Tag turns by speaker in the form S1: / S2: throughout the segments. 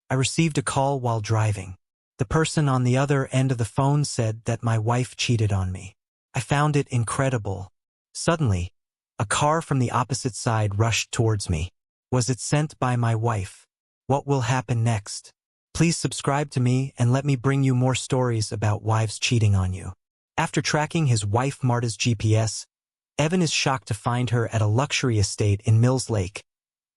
S1: I received a call while driving. The person on the other end of the phone said that my wife cheated on me. I found it incredible. Suddenly, a car from the opposite side rushed towards me. Was it sent by my wife? What will happen next? Please subscribe to me and let me bring you more stories about wives cheating on you. After tracking his wife Marta's GPS, Evan is shocked to find her at a luxury estate in Mills Lake,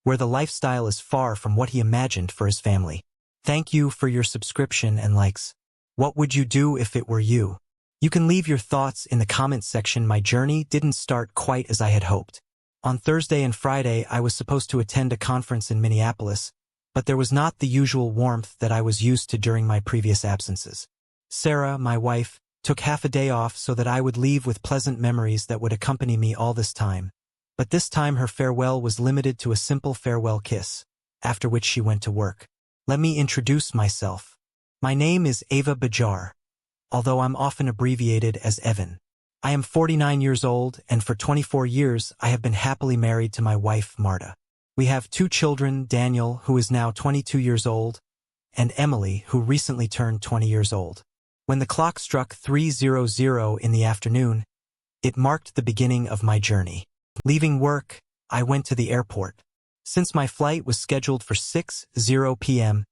S1: where the lifestyle is far from what he imagined for his family. Thank you for your subscription and likes. What would you do if it were you? You can leave your thoughts in the comments section. My journey didn't start quite as I had hoped. On Thursday and Friday, I was supposed to attend a conference in Minneapolis, but there was not the usual warmth that I was used to during my previous absences. Sarah, my wife, took half a day off so that I would leave with pleasant memories that would accompany me all this time. But this time her farewell was limited to a simple farewell kiss, after which she went to work. Let me introduce myself. My name is Ava Bajar, although I'm often abbreviated as Evan. I am 49 years old, and for 24 years I have been happily married to my wife, Marta. We have 2 children, Daniel, who is now 22 years old, and Emily, who recently turned 20 years old. When the clock struck 3:00 in the afternoon, it marked the beginning of my journey. Leaving work, I went to the airport. Since my flight was scheduled for 6:00 p.m.,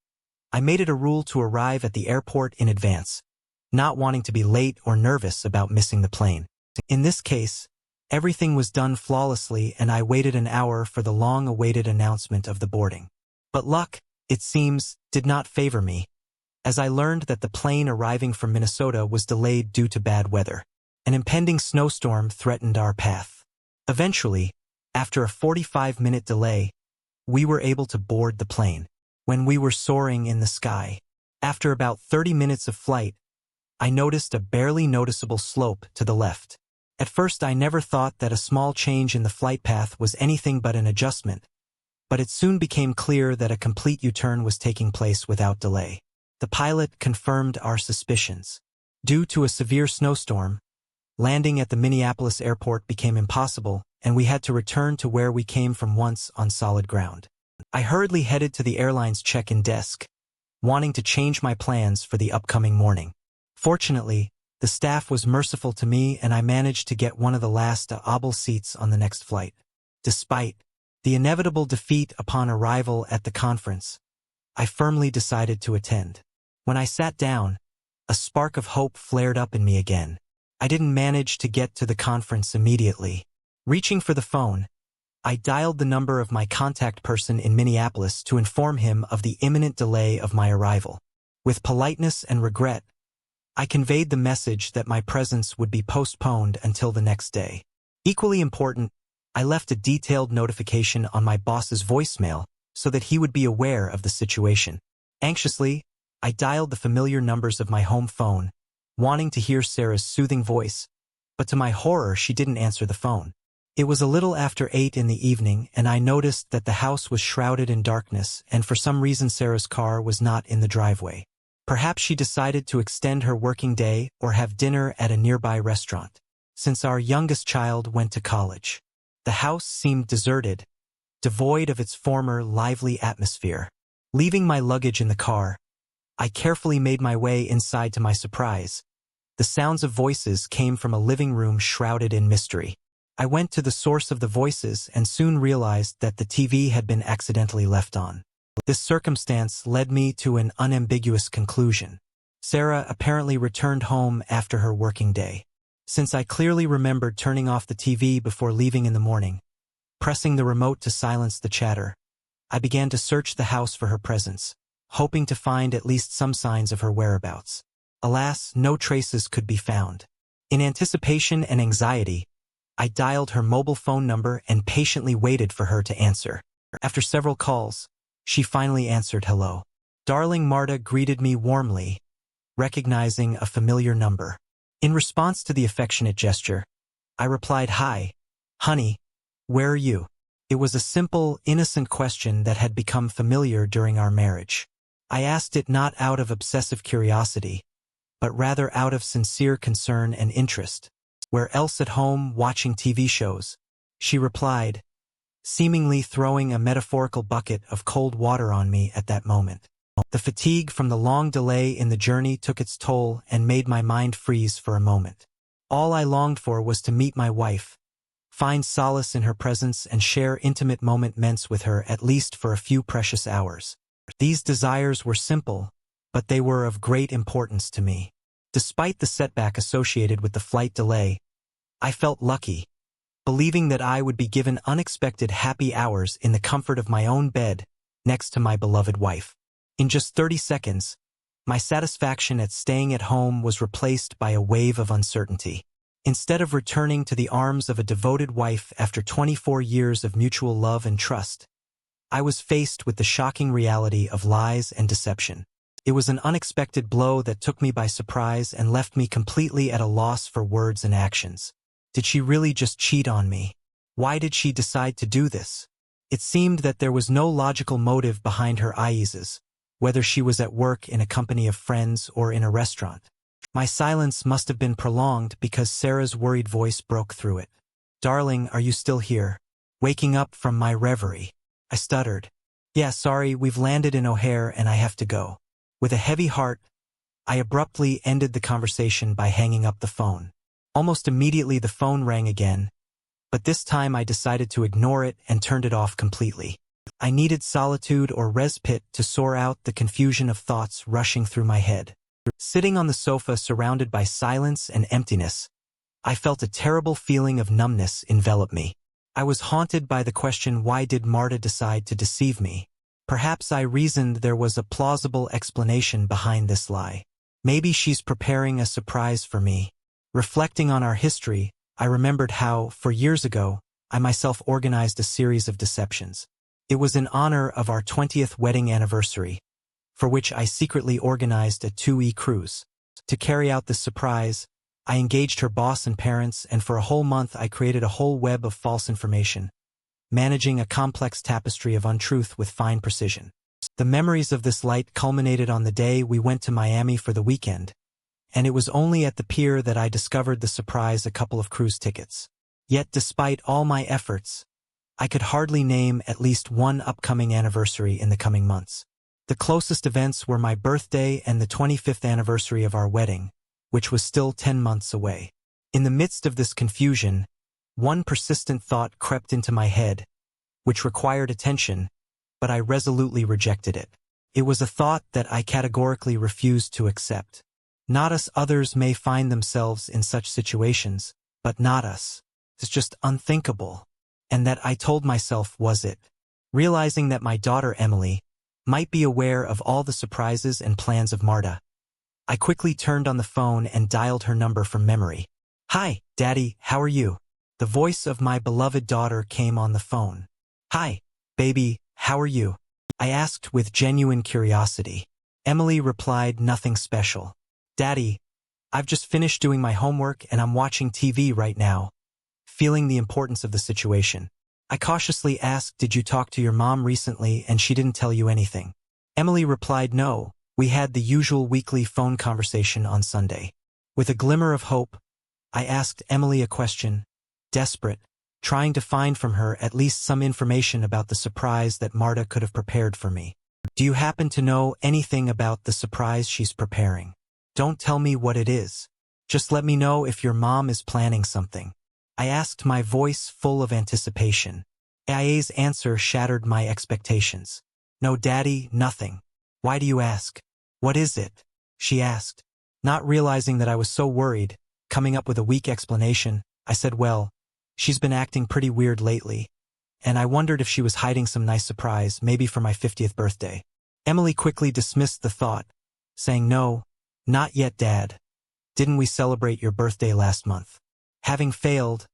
S1: I made it a rule to arrive at the airport in advance, not wanting to be late or nervous about missing the plane. In this case, everything was done flawlessly and I waited an hour for the long-awaited announcement of the boarding. But luck, it seems, did not favor me, as I learned that the plane arriving from Minnesota was delayed due to bad weather. An impending snowstorm threatened our path. Eventually, after a 45-minute delay, we were able to board the plane. When we were soaring in the sky, after about 30 minutes of flight, I noticed a barely noticeable slope to the left. At first I never thought that a small change in the flight path was anything but an adjustment, but it soon became clear that a complete U-turn was taking place without delay. The pilot confirmed our suspicions. Due to a severe snowstorm, landing at the Minneapolis airport became impossible, and we had to return to where we came from once on solid ground. I hurriedly headed to the airline's check-in desk, wanting to change my plans for the upcoming morning. Fortunately, the staff was merciful to me and I managed to get one of the last aisle seats on the next flight. Despite the inevitable defeat upon arrival at the conference, I firmly decided to attend. When I sat down, a spark of hope flared up in me again. I didn't manage to get to the conference immediately. Reaching for the phone, I dialed the number of my contact person in Minneapolis to inform him of the imminent delay of my arrival. With politeness and regret, I conveyed the message that my presence would be postponed until the next day. Equally important, I left a detailed notification on my boss's voicemail so that he would be aware of the situation. Anxiously, I dialed the familiar numbers of my home phone, wanting to hear Sarah's soothing voice, but to my horror she didn't answer the phone. It was a little after 8 in the evening and I noticed that the house was shrouded in darkness and for some reason Sarah's car was not in the driveway. Perhaps she decided to extend her working day or have dinner at a nearby restaurant, since our youngest child went to college. The house seemed deserted, devoid of its former lively atmosphere. Leaving my luggage in the car, I carefully made my way inside. To my surprise, the sounds of voices came from a living room shrouded in mystery. I went to the source of the voices and soon realized that the TV had been accidentally left on. This circumstance led me to an unambiguous conclusion. Sarah apparently returned home after her working day. Since I clearly remembered turning off the TV before leaving in the morning, pressing the remote to silence the chatter, I began to search the house for her presence, hoping to find at least some signs of her whereabouts. Alas, no traces could be found. In anticipation and anxiety, I dialed her mobile phone number and patiently waited for her to answer. After several calls, she finally answered hello. Darling Marta greeted me warmly, recognizing a familiar number. In response to the affectionate gesture, I replied, "Hi, honey, where are you?" It was a simple, innocent question that had become familiar during our marriage. I asked it not out of obsessive curiosity, but rather out of sincere concern and interest. "Where else at home watching TV shows?" she replied, seemingly throwing a metaphorical bucket of cold water on me at that moment. The fatigue from the long delay in the journey took its toll and made my mind freeze for a moment. All I longed for was to meet my wife, find solace in her presence and share intimate moments with her at least for a few precious hours. These desires were simple, but they were of great importance to me. Despite the setback associated with the flight delay, I felt lucky, believing that I would be given unexpected happy hours in the comfort of my own bed next to my beloved wife. In just 30 seconds, my satisfaction at staying at home was replaced by a wave of uncertainty. Instead of returning to the arms of a devoted wife after 24 years of mutual love and trust, I was faced with the shocking reality of lies and deception. It was an unexpected blow that took me by surprise and left me completely at a loss for words and actions. Did she really just cheat on me? Why did she decide to do this? It seemed that there was no logical motive behind her IESs, whether she was at work in a company of friends or in a restaurant. My silence must have been prolonged because Sarah's worried voice broke through it. "Darling, are you still here?" Waking up from my reverie, I stuttered. "Yeah, sorry, we've landed in O'Hare and I have to go." With a heavy heart, I abruptly ended the conversation by hanging up the phone. Almost immediately the phone rang again, but this time I decided to ignore it and turned it off completely. I needed solitude or respite to sort out the confusion of thoughts rushing through my head. Sitting on the sofa surrounded by silence and emptiness, I felt a terrible feeling of numbness envelop me. I was haunted by the question, why did Marta decide to deceive me? Perhaps I reasoned there was a plausible explanation behind this lie. Maybe she's preparing a surprise for me. Reflecting on our history, I remembered how, for years ago, I myself organized a series of deceptions. It was in honor of our 20th wedding anniversary, for which I secretly organized a 2E cruise. To carry out this surprise, I engaged her boss and parents, and for a whole month I created a whole web of false information, managing a complex tapestry of untruth with fine precision. The memories of this light culminated on the day we went to Miami for the weekend, and it was only at the pier that I discovered the surprise: a couple of cruise tickets. Yet despite all my efforts, I could hardly name at least one upcoming anniversary in the coming months. The closest events were my birthday and the 25th anniversary of our wedding, which was still 10 months away. In the midst of this confusion, one persistent thought crept into my head, which required attention, but I resolutely rejected it. It was a thought that I categorically refused to accept. Not us. Others may find themselves in such situations, but not us. It's just unthinkable. And that, I told myself, was it. Realizing that my daughter Emily might be aware of all the surprises and plans of Marta, I quickly turned on the phone and dialed her number from memory. "Hi, Daddy, how are you?" The voice of my beloved daughter came on the phone. "Hi, baby, how are you?" I asked with genuine curiosity. Emily replied, "Nothing special. Daddy, I've just finished doing my homework and I'm watching TV right now." Feeling the importance of the situation, I cautiously asked, "Did you talk to your mom recently and she didn't tell you anything?" Emily replied, "No, we had the usual weekly phone conversation on Sunday." With a glimmer of hope, I asked Emily a question, desperate, trying to find from her at least some information about the surprise that Marta could have prepared for me. "Do you happen to know anything about the surprise she's preparing? Don't tell me what it is. Just let me know if your mom is planning something," I asked, my voice full of anticipation. Aya's answer shattered my expectations. "No, Daddy, nothing." "Why do you ask? What is it?" she asked. Not realizing that I was so worried, coming up with a weak explanation, I said, "Well, she's been acting pretty weird lately, and I wondered if she was hiding some nice surprise, maybe for my 50th birthday. Emily quickly dismissed the thought, saying, "No, not yet, Dad. Didn't we celebrate your birthday last month?" Having failed,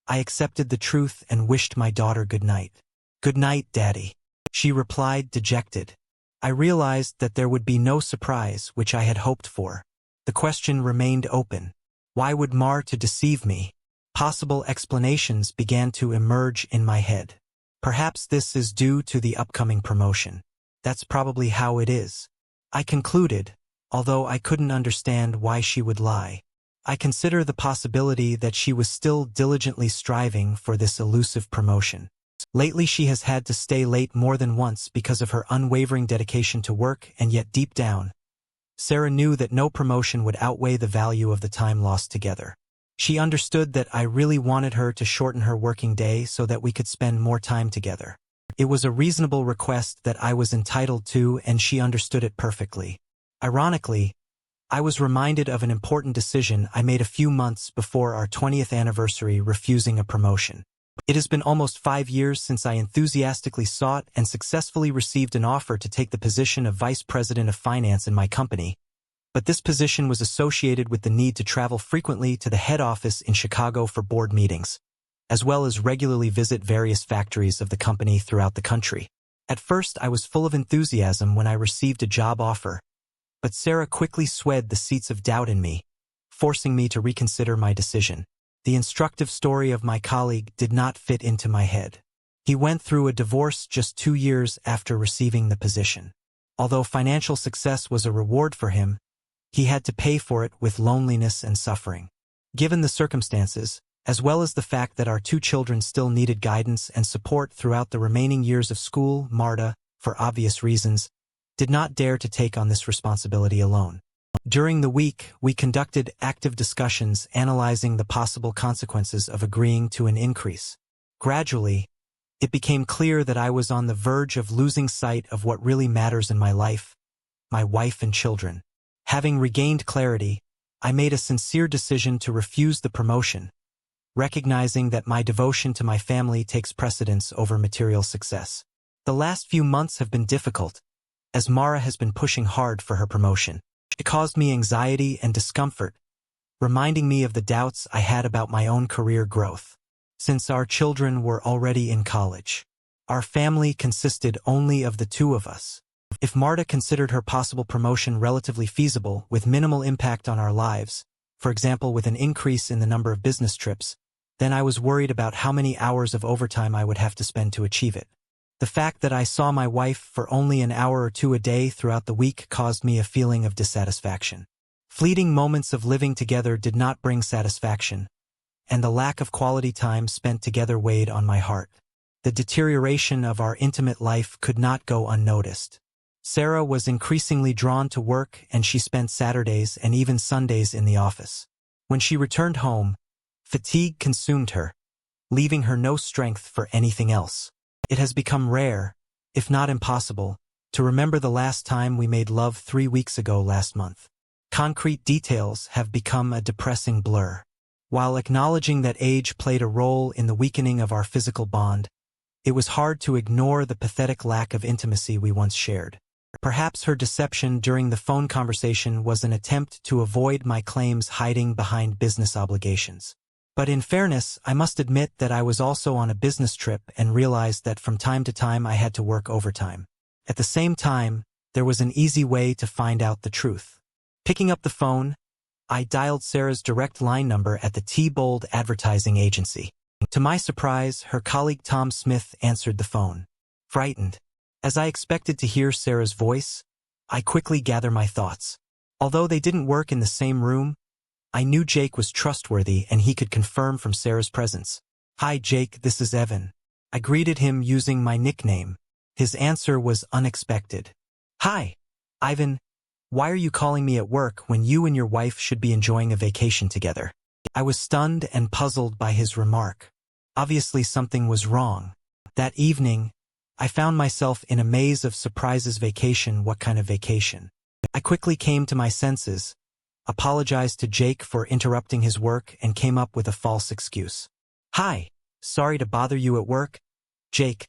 S1: I accepted the truth and wished my daughter good night. "Good night, Daddy," she replied, dejected. I realized that there would be no surprise, which I had hoped for. The question remained open. Why would Marta deceive me? Possible explanations began to emerge in my head. Perhaps this is due to the upcoming promotion. That's probably how it is, I concluded, although I couldn't understand why she would lie. I consider the possibility that she was still diligently striving for this elusive promotion. Lately she has had to stay late more than once because of her unwavering dedication to work, and yet deep down, Sarah knew that no promotion would outweigh the value of the time lost together. She understood that I really wanted her to shorten her working day so that we could spend more time together. It was a reasonable request that I was entitled to, and she understood it perfectly. Ironically, I was reminded of an important decision I made a few months before our 20th anniversary, refusing a promotion. It has been almost 5 years since I enthusiastically sought and successfully received an offer to take the position of Vice President of Finance in my company, but this position was associated with the need to travel frequently to the head office in Chicago for board meetings, as well as regularly visit various factories of the company throughout the country. At first, I was full of enthusiasm when I received a job offer, but Sarah quickly swayed the seats of doubt in me, forcing me to reconsider my decision. The instructive story of my colleague did not fit into my head. He went through a divorce just 2 years after receiving the position. Although financial success was a reward for him, he had to pay for it with loneliness and suffering. Given the circumstances, as well as the fact that our 2 children still needed guidance and support throughout the remaining years of school, Marta, for obvious reasons, did not dare to take on this responsibility alone. During the week, we conducted active discussions analyzing the possible consequences of agreeing to an increase. Gradually, it became clear that I was on the verge of losing sight of what really matters in my life, my wife and children. Having regained clarity, I made a sincere decision to refuse the promotion, recognizing that my devotion to my family takes precedence over material success. The last few months have been difficult, as Mara has been pushing hard for her promotion. It caused me anxiety and discomfort, reminding me of the doubts I had about my own career growth. Since our children were already in college, our family consisted only of the 2 of us. If Marta considered her possible promotion relatively feasible with minimal impact on our lives, for example with an increase in the number of business trips, then I was worried about how many hours of overtime I would have to spend to achieve it. The fact that I saw my wife for only an hour or 2 a day throughout the week caused me a feeling of dissatisfaction. Fleeting moments of living together did not bring satisfaction, and the lack of quality time spent together weighed on my heart. The deterioration of our intimate life could not go unnoticed. Sarah was increasingly drawn to work, and she spent Saturdays and even Sundays in the office. When she returned home, fatigue consumed her, leaving her no strength for anything else. It has become rare, if not impossible, to remember the last time we made love 3 weeks ago last month. Concrete details have become a depressing blur. While acknowledging that age played a role in the weakening of our physical bond, it was hard to ignore the pathetic lack of intimacy we once shared. Perhaps her deception during the phone conversation was an attempt to avoid my claims hiding behind business obligations. But in fairness, I must admit that I was also on a business trip and realized that from time to time I had to work overtime. At the same time, there was an easy way to find out the truth. Picking up the phone, I dialed Sarah's direct line number at the T-Bold advertising agency. To my surprise, her colleague Tom Smith answered the phone. Frightened, as I expected to hear Sarah's voice, I quickly gathered my thoughts. Although they didn't work in the same room, I knew Jake was trustworthy and he could confirm from Sarah's presence. Hi Jake, this is Evan. I greeted him using my nickname. His answer was unexpected. Hi, Ivan. Why are you calling me at work when you and your wife should be enjoying a vacation together? I was stunned and puzzled by his remark. Obviously something was wrong. That evening, I found myself in a maze of surprises. Vacation? What kind of vacation? I quickly came to my senses, apologized to Jake for interrupting his work, and came up with a false excuse. Hi, sorry to bother you at work. Jake,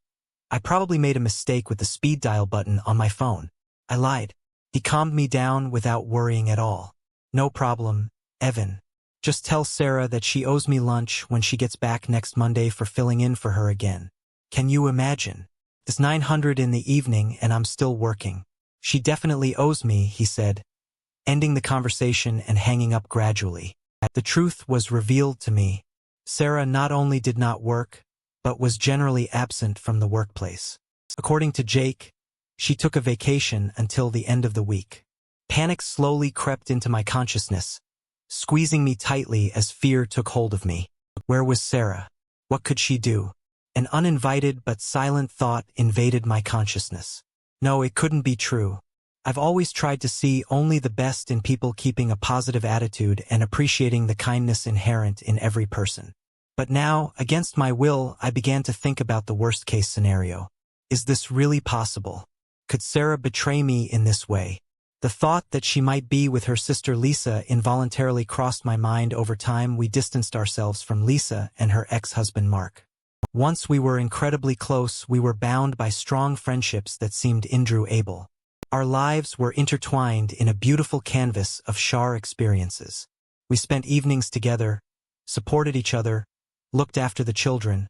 S1: I probably made a mistake with the speed dial button on my phone. I lied. He calmed me down without worrying at all. No problem, Evan. Just tell Sarah that she owes me lunch when she gets back next Monday for filling in for her again. Can you imagine? It's 900 in the evening and I'm still working. She definitely owes me, he said, ending the conversation and hanging up gradually. The truth was revealed to me. Sarah not only did not work, but was generally absent from the workplace. According to Jake, she took a vacation until the end of the week. Panic slowly crept into my consciousness, squeezing me tightly as fear took hold of me. Where was Sarah? What could she do? An uninvited but silent thought invaded my consciousness. No, it couldn't be true. I've always tried to see only the best in people, keeping a positive attitude and appreciating the kindness inherent in every person. But now, against my will, I began to think about the worst-case scenario. Is this really possible? Could Sarah betray me in this way? The thought that she might be with her sister Lisa involuntarily crossed my mind. Over time, we distanced ourselves from Lisa and her ex-husband Mark. Once we were incredibly close, we were bound by strong friendships that seemed indruable. Our lives were intertwined in a beautiful canvas of shared experiences. We spent evenings together, supported each other, looked after the children,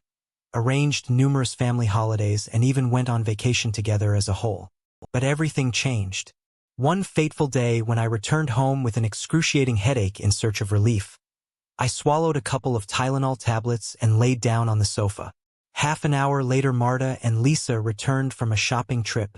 S1: arranged numerous family holidays, and even went on vacation together as a whole. But everything changed. One fateful day, when I returned home with an excruciating headache in search of relief, I swallowed a couple of Tylenol tablets and laid down on the sofa. Half an hour later, Marta and Lisa returned from a shopping trip,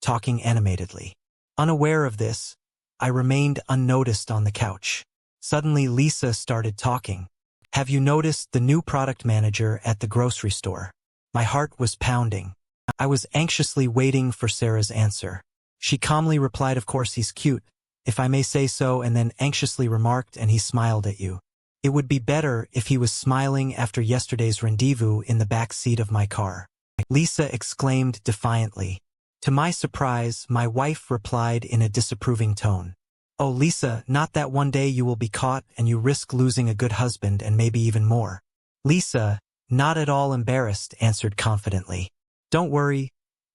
S1: talking animatedly. Unaware of this, I remained unnoticed on the couch. Suddenly, Lisa started talking. "Have you noticed the new product manager at the grocery store?" My heart was pounding. I was anxiously waiting for Sarah's answer. She calmly replied, "Of course, he's cute, if I may say so," and then anxiously remarked, "And he smiled at you. It would be better if he was smiling after yesterday's rendezvous in the back seat of my car." Lisa exclaimed defiantly. To my surprise, my wife replied in a disapproving tone. "Oh, Lisa, not that. One day you will be caught and you risk losing a good husband and maybe even more." Lisa, not at all embarrassed, answered confidently, "Don't worry,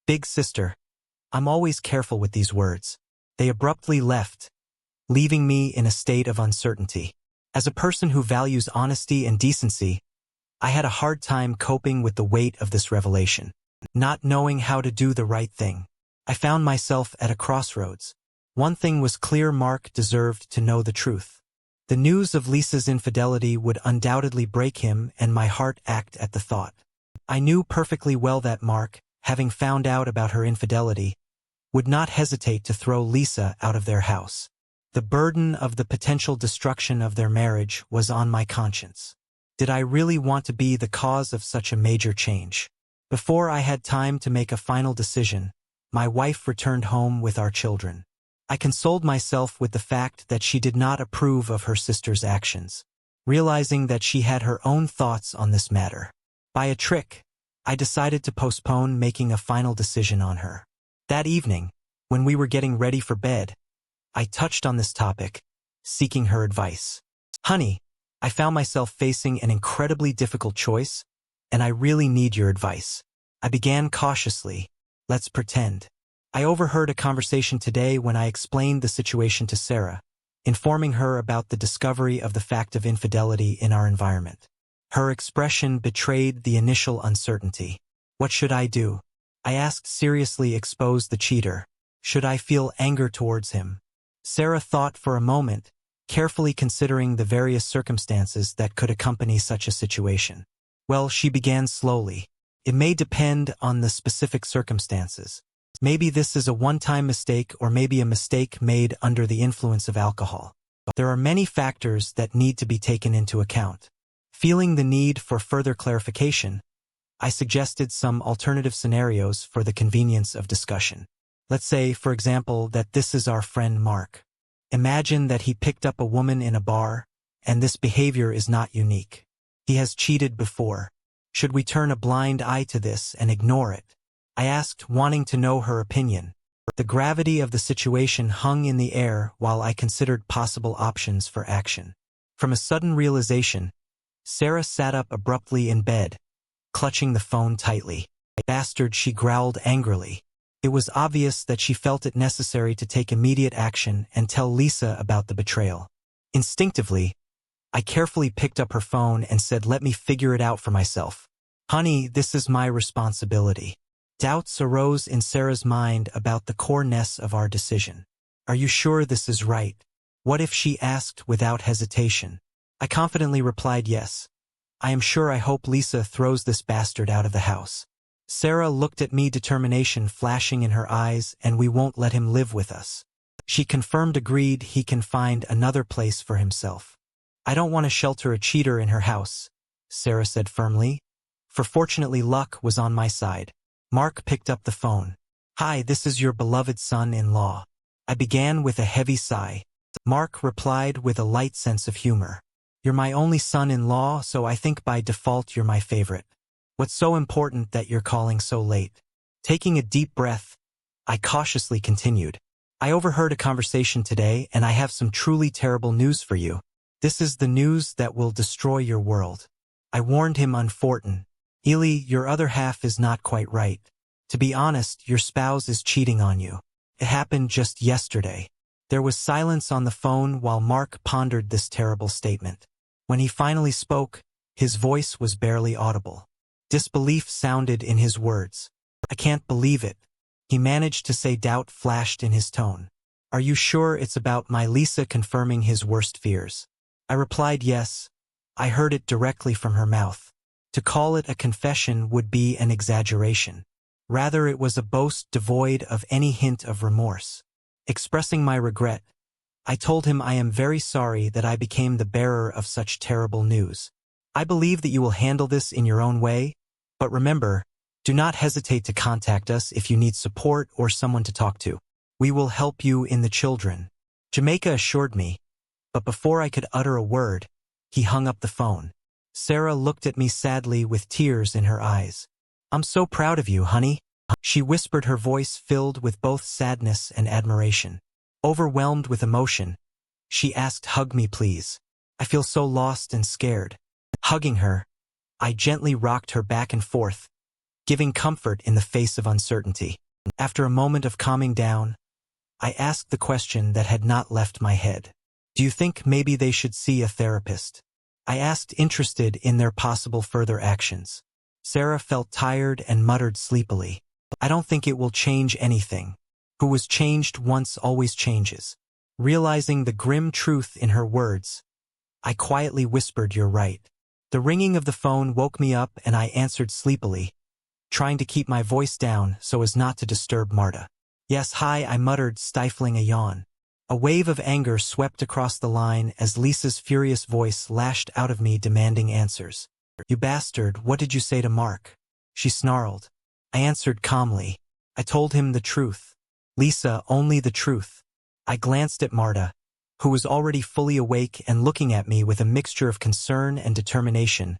S1: big sister. I'm always careful with these words." They abruptly left, leaving me in a state of uncertainty. As a person who values honesty and decency, I had a hard time coping with the weight of this revelation. Not knowing how to do the right thing, I found myself at a crossroads. One thing was clear: Mark deserved to know the truth. The news of Lisa's infidelity would undoubtedly break him, and my heart ached at the thought. I knew perfectly well that Mark, having found out about her infidelity, would not hesitate to throw Lisa out of their house. The burden of the potential destruction of their marriage was on my conscience. Did I really want to be the cause of such a major change? Before I had time to make a final decision, my wife returned home with our children. I consoled myself with the fact that she did not approve of her sister's actions, realizing that she had her own thoughts on this matter. By a trick, I decided to postpone making a final decision on her. That evening, when we were getting ready for bed, I touched on this topic, seeking her advice. "Honey, I found myself facing an incredibly difficult choice, and I really need your advice." I began cautiously. "Let's pretend. I overheard a conversation today when I explained the situation to Sarah, informing her about the discovery of the fact of infidelity in our environment. Her expression betrayed the initial uncertainty. What should I do?" I asked, seriously. "Expose the cheater. Should I feel anger towards him?" Sarah thought for a moment, carefully considering the various circumstances that could accompany such a situation. "Well," she began slowly, "it may depend on the specific circumstances. Maybe this is a one-time mistake, or maybe a mistake made under the influence of alcohol. There are many factors that need to be taken into account." Feeling the need for further clarification, I suggested some alternative scenarios for the convenience of discussion. Let's say, for example, that this is our friend Mark. Imagine that he picked up a woman in a bar, and this behavior is not unique. He has cheated before. Should we turn a blind eye to this and ignore it? I asked, wanting to know her opinion. The gravity of the situation hung in the air while I considered possible options for action. From a sudden realization, Sarah sat up abruptly in bed, clutching the phone tightly. "Bastard," she growled angrily. It was obvious that she felt it necessary to take immediate action and tell Lisa about the betrayal. Instinctively, I carefully picked up her phone and said, "Let me figure it out for myself. Honey, this is my responsibility." Doubts arose in Sarah's mind about the coreness of our decision. "Are you sure this is right?" What if she asked without hesitation? I confidently replied, "Yes. I am sure. I hope Lisa throws this bastard out of the house." Sarah looked at me, determination flashing in her eyes. "And we won't let him live with us." She confirmed, "Agreed, he can find another place for himself." "I don't want to shelter a cheater in her house," Sarah said firmly. for fortunately luck was on my side. Mark picked up the phone. "Hi, this is your beloved son-in-law." I began with a heavy sigh. Mark replied with a light sense of humor. "You're my only son-in-law, so I think by default you're my favorite. What's so important that you're calling so late?" Taking a deep breath, I cautiously continued. "I overheard a conversation today, and I have some truly terrible news for you. This is the news that will destroy your world." I warned him unfortunately. "Ely, your other half is not quite right. To be honest, your spouse is cheating on you. It happened just yesterday." There was silence on the phone while Mark pondered this terrible statement. When he finally spoke, his voice was barely audible. Disbelief sounded in his words. "I can't believe it." He managed to say doubt flashed in his tone. "Are you sure it's about my Lisa?" confirming his worst fears. I replied yes. I heard it directly from her mouth. To call it a confession would be an exaggeration. Rather, it was a boast devoid of any hint of remorse. Expressing my regret, I told him I am very sorry that I became the bearer of such terrible news. I believe that you will handle this in your own way, but remember, do not hesitate to contact us if you need support or someone to talk to. We will help you in the children. Jamaica assured me, but before I could utter a word, he hung up the phone. Sarah looked at me sadly with tears in her eyes. "I'm so proud of you, honey," she whispered, her voice filled with both sadness and admiration. Overwhelmed with emotion, she asked, "Hug me, please. I feel so lost and scared." Hugging her, I gently rocked her back and forth, giving comfort in the face of uncertainty. After a moment of calming down, I asked the question that had not left my head. "Do you think maybe they should see a therapist?" I asked, interested in their possible further actions. Sarah felt tired and muttered sleepily, "I don't think it will change anything. Who was changed once always changes." Realizing the grim truth in her words, I quietly whispered, "You're right." The ringing of the phone woke me up and I answered sleepily, trying to keep my voice down so as not to disturb Marta. "Yes, hi," I muttered, stifling a yawn. A wave of anger swept across the line as Lisa's furious voice lashed out of me demanding answers. "You bastard, what did you say to Mark?" she snarled. I answered calmly. "I told him the truth. Lisa, only the truth." I glanced at Marta, who was already fully awake and looking at me with a mixture of concern and determination.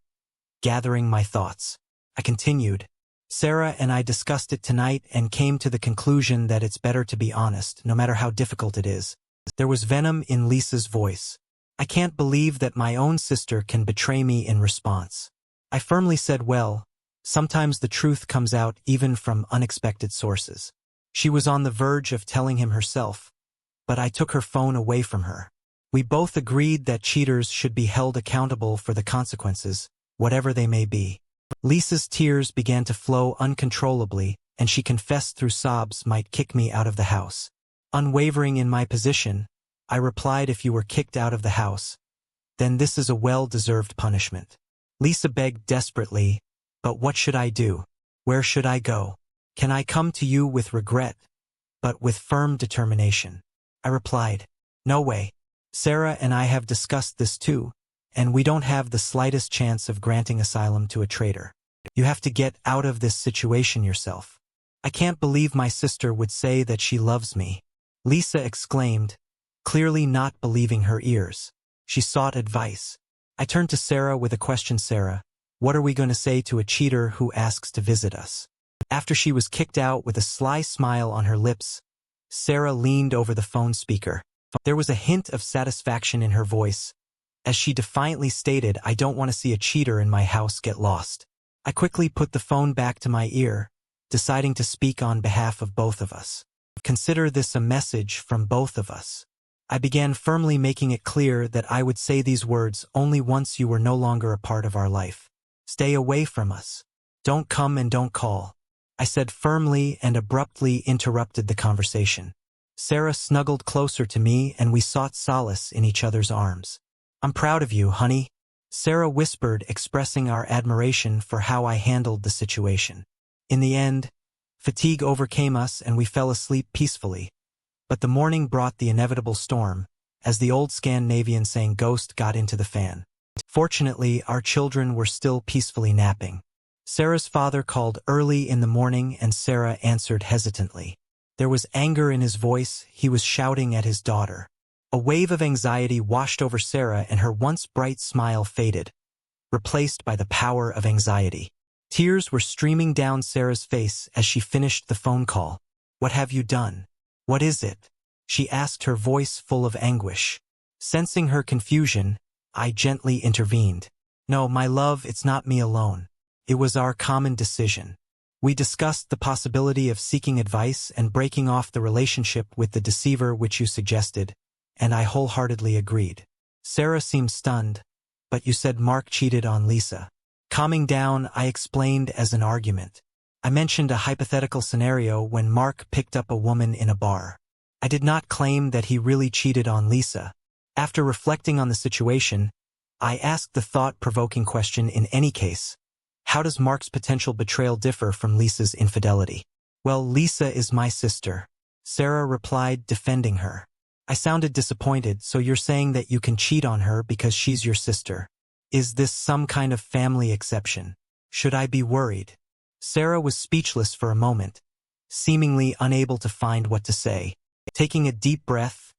S1: Gathering my thoughts, I continued. "Sarah and I discussed it tonight and came to the conclusion that it's better to be honest, no matter how difficult it is." There was venom in Lisa's voice. "I can't believe that my own sister can betray me in response." I firmly said, "Well, sometimes the truth comes out even from unexpected sources." She was on the verge of telling him herself, but I took her phone away from her. We both agreed that cheaters should be held accountable for the consequences, whatever they may be. Lisa's tears began to flow uncontrollably, and she confessed through sobs might kick me out of the house. Unwavering in my position, I replied, "If you were kicked out of the house, then this is a well-deserved punishment." Lisa begged desperately, "But what should I do? Where should I go? Can I come to you with regret, but with firm determination?" I replied, "No way. Sarah and I have discussed this too, and we don't have the slightest chance of granting asylum to a traitor. You have to get out of this situation yourself." "I can't believe my sister would say that she loves me," Lisa exclaimed, clearly not believing her ears. She sought advice. I turned to Sarah with a question. "Sarah, what are we going to say to a cheater who asks to visit us?" After she was kicked out with a sly smile on her lips, Sarah leaned over the phone speaker. There was a hint of satisfaction in her voice, as she defiantly stated, "I don't want to see a cheater in my house get lost." I quickly put the phone back to my ear, deciding to speak on behalf of both of us. "Consider this a message from both of us." I began firmly, making it clear that I would say these words only once you were no longer a part of our life. "Stay away from us. Don't come and don't call," I said firmly, and abruptly interrupted the conversation. Sarah snuggled closer to me and we sought solace in each other's arms. "I'm proud of you, honey," Sarah whispered, expressing our admiration for how I handled the situation. In the end, fatigue overcame us and we fell asleep peacefully. But the morning brought the inevitable storm, as the old Scandinavian saying "ghost got into the fan." Fortunately, our children were still peacefully napping. Sarah's father called early in the morning and Sarah answered hesitantly. There was anger in his voice. He was shouting at his daughter. A wave of anxiety washed over Sarah and her once bright smile faded, replaced by the power of anxiety. Tears were streaming down Sarah's face as she finished the phone call. "What have you done? What is it?" she asked, her voice full of anguish. Sensing her confusion, I gently intervened. "No, my love, it's not me alone. It was our common decision. We discussed the possibility of seeking advice and breaking off the relationship with the deceiver which you suggested, and I wholeheartedly agreed." Sarah seemed stunned. "But you said Mark cheated on Lisa." Calming down, I explained as an argument. I mentioned a hypothetical scenario when Mark picked up a woman in a bar. I did not claim that he really cheated on Lisa. After reflecting on the situation, I asked the thought-provoking question: in any case, how does Mark's potential betrayal differ from Lisa's infidelity? "Well, Lisa is my sister," Sarah replied, defending her. I sounded disappointed. "So you're saying that you can cheat on her because she's your sister? Is this some kind of family exception? Should I be worried?" Sarah was speechless for a moment, seemingly unable to find what to say. Taking a deep breath,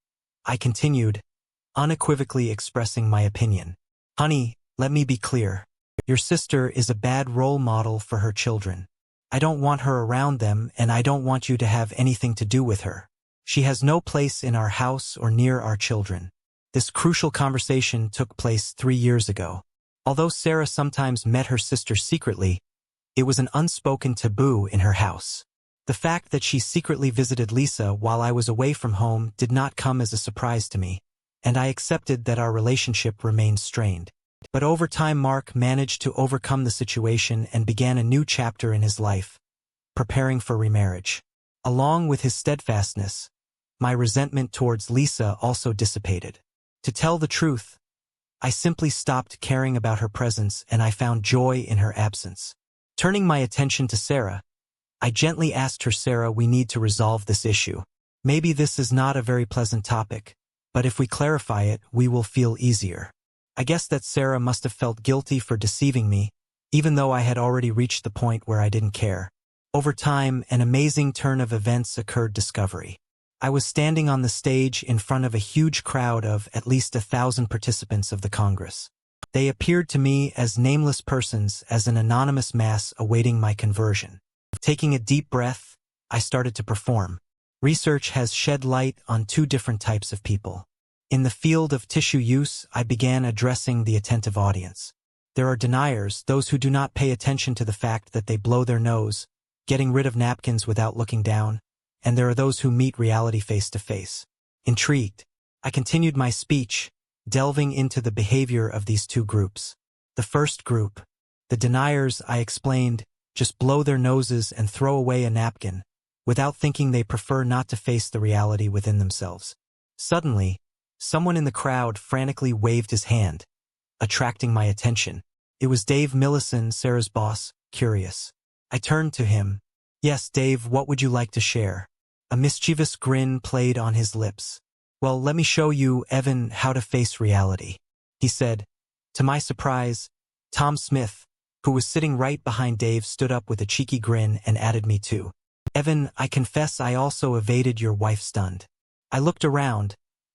S1: I continued, unequivocally expressing my opinion. "Honey, let me be clear. Your sister is a bad role model for her children. I don't want her around them, and I don't want you to have anything to do with her. She has no place in our house or near our children." This crucial conversation took place 3 years ago. Although Sarah sometimes met her sister secretly, it was an unspoken taboo in her house. The fact that she secretly visited Lisa while I was away from home did not come as a surprise to me, and I accepted that our relationship remained strained. But over time, Mark managed to overcome the situation and began a new chapter in his life, preparing for remarriage. Along with his steadfastness, my resentment towards Lisa also dissipated. To tell the truth, I simply stopped caring about her presence and I found joy in her absence. Turning my attention to Sarah, I gently asked her, "Sarah, we need to resolve this issue. Maybe this is not a very pleasant topic, but if we clarify it, we will feel easier." I guess that Sarah must have felt guilty for deceiving me, even though I had already reached the point where I didn't care. Over time, an amazing turn of events occurred: discovery. I was standing on the stage in front of a huge crowd of at least 1,000 participants of the Congress. They appeared to me as nameless persons, as an anonymous mass awaiting my conversion. Taking a deep breath, I started to perform. Research has shed light on 2 different types of people. In the field of tissue use, I began addressing the attentive audience. There are deniers, those who do not pay attention to the fact that they blow their nose, getting rid of napkins without looking down, and there are those who meet reality face to face. Intrigued, I continued my speech, delving into the behavior of these 2 groups. The first group, the deniers, I explained, just blow their noses and throw away a napkin, without thinking. They prefer not to face the reality within themselves. Suddenly, someone in the crowd frantically waved his hand, attracting my attention. It was Dave Millison, Sarah's boss, curious. I turned to him. "Yes, Dave, what would you like to share?" A mischievous grin played on his lips. "Well, let me show you, Evan, how to face reality," he said. To my surprise, Tom Smith, who was sitting right behind Dave, stood up with a cheeky grin and added me too. "Evan, I confess I also evaded your wife." Stunned, I looked around,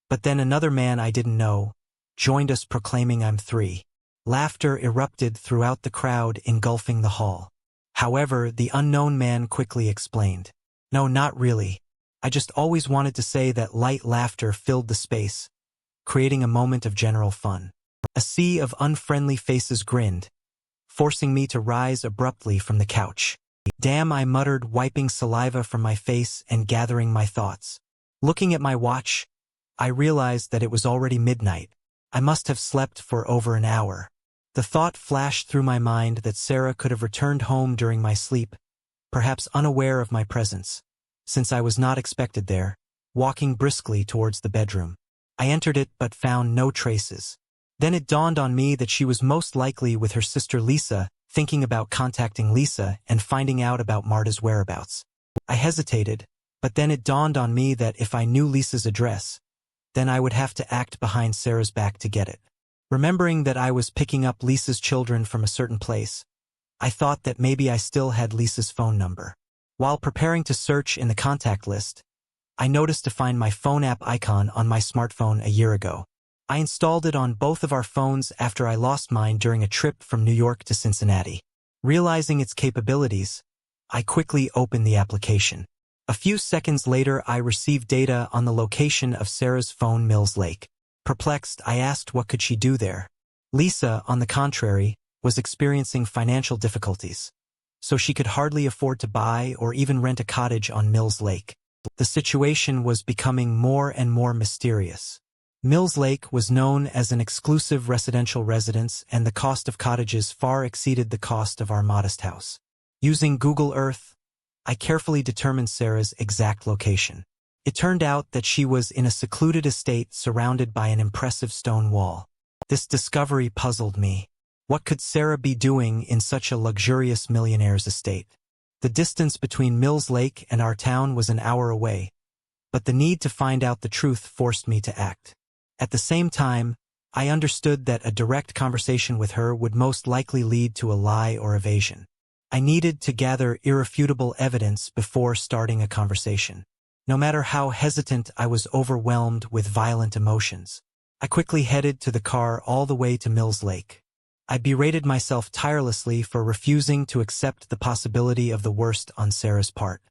S1: but then another man I didn't know joined us, proclaiming, "I'm 3. Laughter erupted throughout the crowd, engulfing the hall. However, the unknown man quickly explained, "No, not really. I just always wanted to say that." Light laughter filled the space, creating a moment of general fun. A sea of unfriendly faces grinned, forcing me to rise abruptly from the couch. "Damn," I muttered, wiping saliva from my face and gathering my thoughts. Looking at my watch, I realized that it was already midnight. I must have slept for over an hour. The thought flashed through my mind that Sarah could have returned home during my sleep, perhaps unaware of my presence, since I was not expected there. Walking briskly towards the bedroom, I entered it but found no traces. Then it dawned on me that she was most likely with her sister Lisa, thinking about contacting Lisa and finding out about Marta's whereabouts. I hesitated, but then it dawned on me that if I knew Lisa's address, then I would have to act behind Sarah's back to get it. Remembering that I was picking up Lisa's children from a certain place, I thought that maybe I still had Lisa's phone number. While preparing to search in the contact list, I noticed to find my phone app icon on my smartphone a year ago. I installed it on both of our phones after I lost mine during a trip from New York to Cincinnati. Realizing its capabilities, I quickly opened the application. A few seconds later, I received data on the location of Sarah's phone, Mills Lake. Perplexed, I asked what could she do there. Lisa, on the contrary, was experiencing financial difficulties, so she could hardly afford to buy or even rent a cottage on Mills Lake. The situation was becoming more and more mysterious. Mills Lake was known as an exclusive residential residence, and the cost of cottages far exceeded the cost of our modest house. Using Google Earth, I carefully determined Sarah's exact location. It turned out that she was in a secluded estate surrounded by an impressive stone wall. This discovery puzzled me. What could Sarah be doing in such a luxurious millionaire's estate? The distance between Mills Lake and our town was an hour away, but the need to find out the truth forced me to act. At the same time, I understood that a direct conversation with her would most likely lead to a lie or evasion. I needed to gather irrefutable evidence before starting a conversation. No matter how hesitant, I was overwhelmed with violent emotions. I quickly headed to the car all the way to Mills Lake. I berated myself tirelessly for refusing to accept the possibility of the worst on Sarah's part.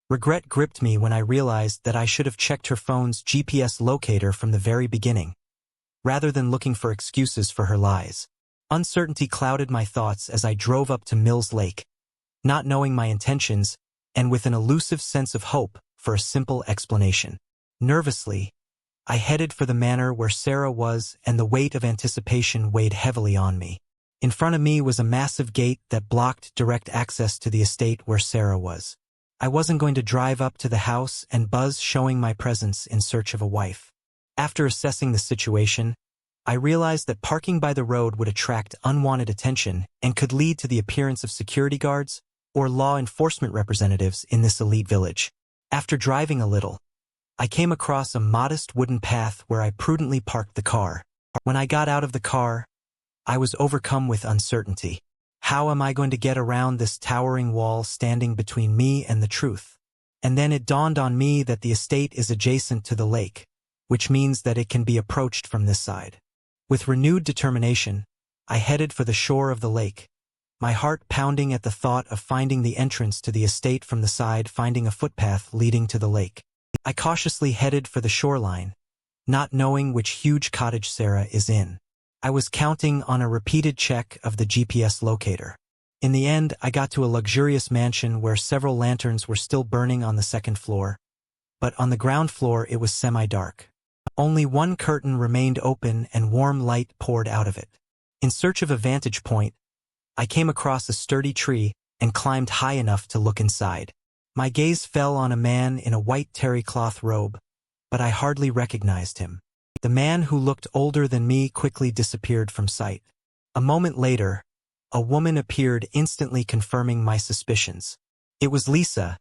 S1: Regret gripped me when I realized that I should have checked her phone's GPS locator from the very beginning, rather than looking for excuses for her lies. Uncertainty clouded my thoughts as I drove up to Mills Lake, not knowing my intentions and with an elusive sense of hope for a simple explanation. Nervously, I headed for the manor where Sarah was, and the weight of anticipation weighed heavily on me. In front of me was a massive gate that blocked direct access to the estate where Sarah was. I wasn't going to drive up to the house and buzz showing my presence in search of a wife. After assessing the situation, I realized that parking by the road would attract unwanted attention and could lead to the appearance of security guards or law enforcement representatives in this elite village. After driving a little, I came across a modest wooden path where I prudently parked the car. When I got out of the car, I was overcome with uncertainty. How am I going to get around this towering wall standing between me and the truth? And then it dawned on me that the estate is adjacent to the lake, which means that it can be approached from this side. With renewed determination, I headed for the shore of the lake, my heart pounding at the thought of finding the entrance to the estate from the side, finding a footpath leading to the lake. I cautiously headed for the shoreline, not knowing which huge cottage Sarah is in. I was counting on a repeated check of the GPS locator. In the end, I got to a luxurious mansion where several lanterns were still burning on the second floor, but on the ground floor it was semi-dark. Only one curtain remained open and warm light poured out of it. In search of a vantage point, I came across a sturdy tree and climbed high enough to look inside. My gaze fell on a man in a white terry cloth robe, but I hardly recognized him. The man, who looked older than me, quickly disappeared from sight. A moment later, a woman appeared, instantly confirming my suspicions. It was Lisa,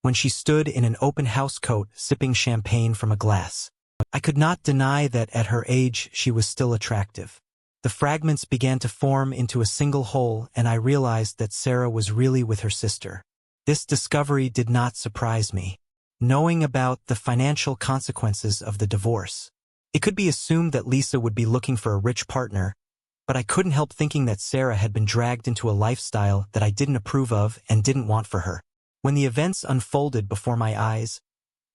S1: when she stood in an open house coat sipping champagne from a glass. I could not deny that at her age she was still attractive. The fragments began to form into a single whole, and I realized that Sarah was really with her sister. This discovery did not surprise me. Knowing about the financial consequences of the divorce, it could be assumed that Lisa would be looking for a rich partner, but I couldn't help thinking that Sarah had been dragged into a lifestyle that I didn't approve of and didn't want for her. When the events unfolded before my eyes,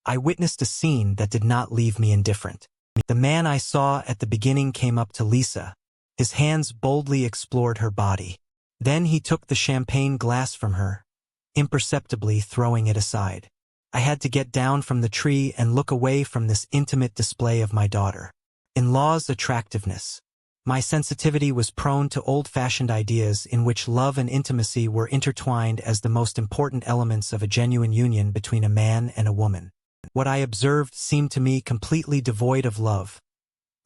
S1: I witnessed a scene that did not leave me indifferent. The man I saw at the beginning came up to Lisa. His hands boldly explored her body. Then he took the champagne glass from her, imperceptibly throwing it aside. I had to get down from the tree and look away from this intimate display of my daughter-in-law's attractiveness. My sensitivity was prone to old-fashioned ideas in which love and intimacy were intertwined as the most important elements of a genuine union between a man and a woman. What I observed seemed to me completely devoid of love,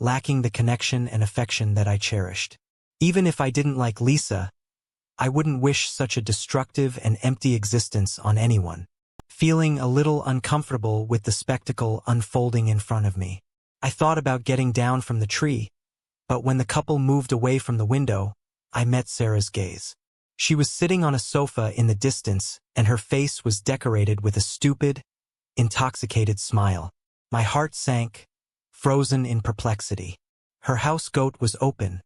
S1: lacking the connection and affection that I cherished. Even if I didn't like Lisa, I wouldn't wish such a destructive and empty existence on anyone. Feeling a little uncomfortable with the spectacle unfolding in front of me, I thought about getting down from the tree, but when the couple moved away from the window, I met Sarah's gaze. She was sitting on a sofa in the distance, and her face was decorated with a stupid, intoxicated smile. My heart sank, frozen in perplexity. Her house goat was open,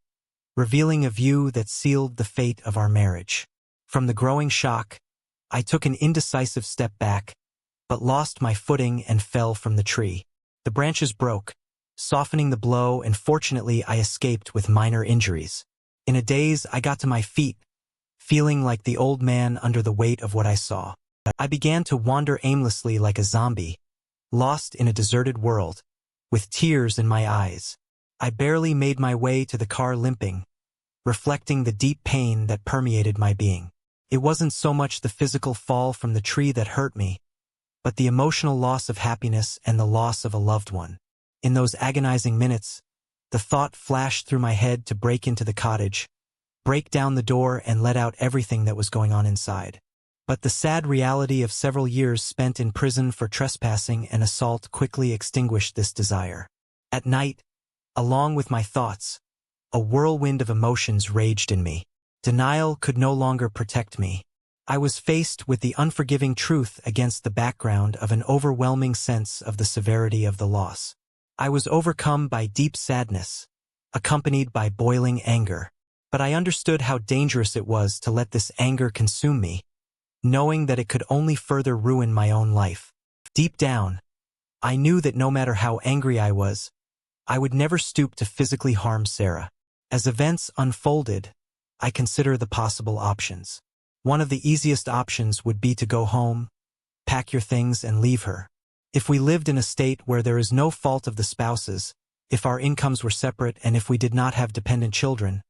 S1: revealing a view that sealed the fate of our marriage. From the growing shock, I took an indecisive step back, but lost my footing and fell from the tree. The branches broke, softening the blow, and fortunately I escaped with minor injuries. In a daze, I got to my feet, feeling like the old man under the weight of what I saw. I began to wander aimlessly like a zombie, lost in a deserted world, with tears in my eyes. I barely made my way to the car limping, reflecting the deep pain that permeated my being. It wasn't so much the physical fall from the tree that hurt me, but the emotional loss of happiness and the loss of a loved one. In those agonizing minutes, the thought flashed through my head to break into the cottage, break down the door, and let out everything that was going on inside. But the sad reality of several years spent in prison for trespassing and assault quickly extinguished this desire. At night, along with my thoughts, a whirlwind of emotions raged in me. Denial could no longer protect me. I was faced with the unforgiving truth against the background of an overwhelming sense of the severity of the loss. I was overcome by deep sadness, accompanied by boiling anger. But I understood how dangerous it was to let this anger consume me, knowing that it could only further ruin my own life. Deep down, I knew that no matter how angry I was, I would never stoop to physically harm Sarah. As events unfolded, I considered the possible options. One of the easiest options would be to go home, pack your things, and leave her. If we lived in a state where there is no fault of the spouses, if our incomes were separate, and if we did not have dependent children,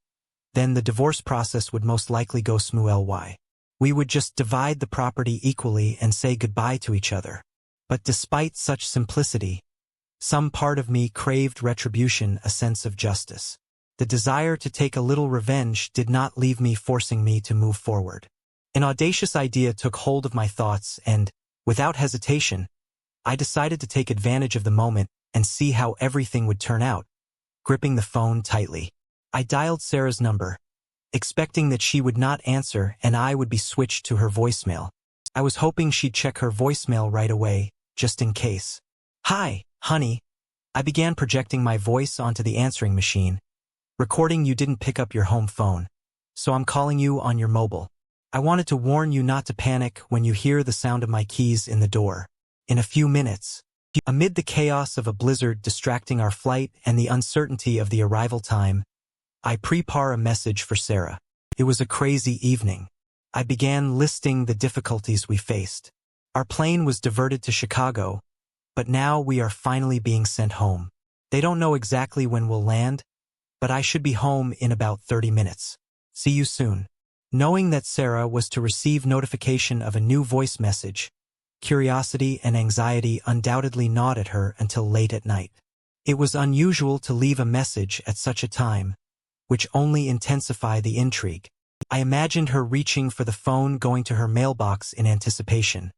S1: then the divorce process would most likely go smoothly. We would just divide the property equally and say goodbye to each other. But despite such simplicity, some part of me craved retribution, a sense of justice. The desire to take a little revenge did not leave me, forcing me to move forward. An audacious idea took hold of my thoughts and, without hesitation, I decided to take advantage of the moment and see how everything would turn out, gripping the phone tightly. I dialed Sarah's number, expecting that she would not answer and I would be switched to her voicemail. I was hoping she'd check her voicemail right away, just in case. "Hi, honey." I began projecting my voice onto the answering machine, recording. "You didn't pick up your home phone, so I'm calling you on your mobile. I wanted to warn you not to panic when you hear the sound of my keys in the door. In a few minutes." Amid the chaos of a blizzard distracting our flight and the uncertainty of the arrival time, I prepared a message for Sarah. It was a crazy evening. I began listing the difficulties we faced. Our plane was diverted to Chicago, but now we are finally being sent home. They don't know exactly when we'll land, but I should be home in about 30 minutes. See you soon. Knowing that Sarah was to receive notification of a new voice message, curiosity and anxiety undoubtedly gnawed at her until late at night. It was unusual to leave a message at such a time, which only intensified the intrigue. I imagined her reaching for the phone, going to her mailbox in anticipation,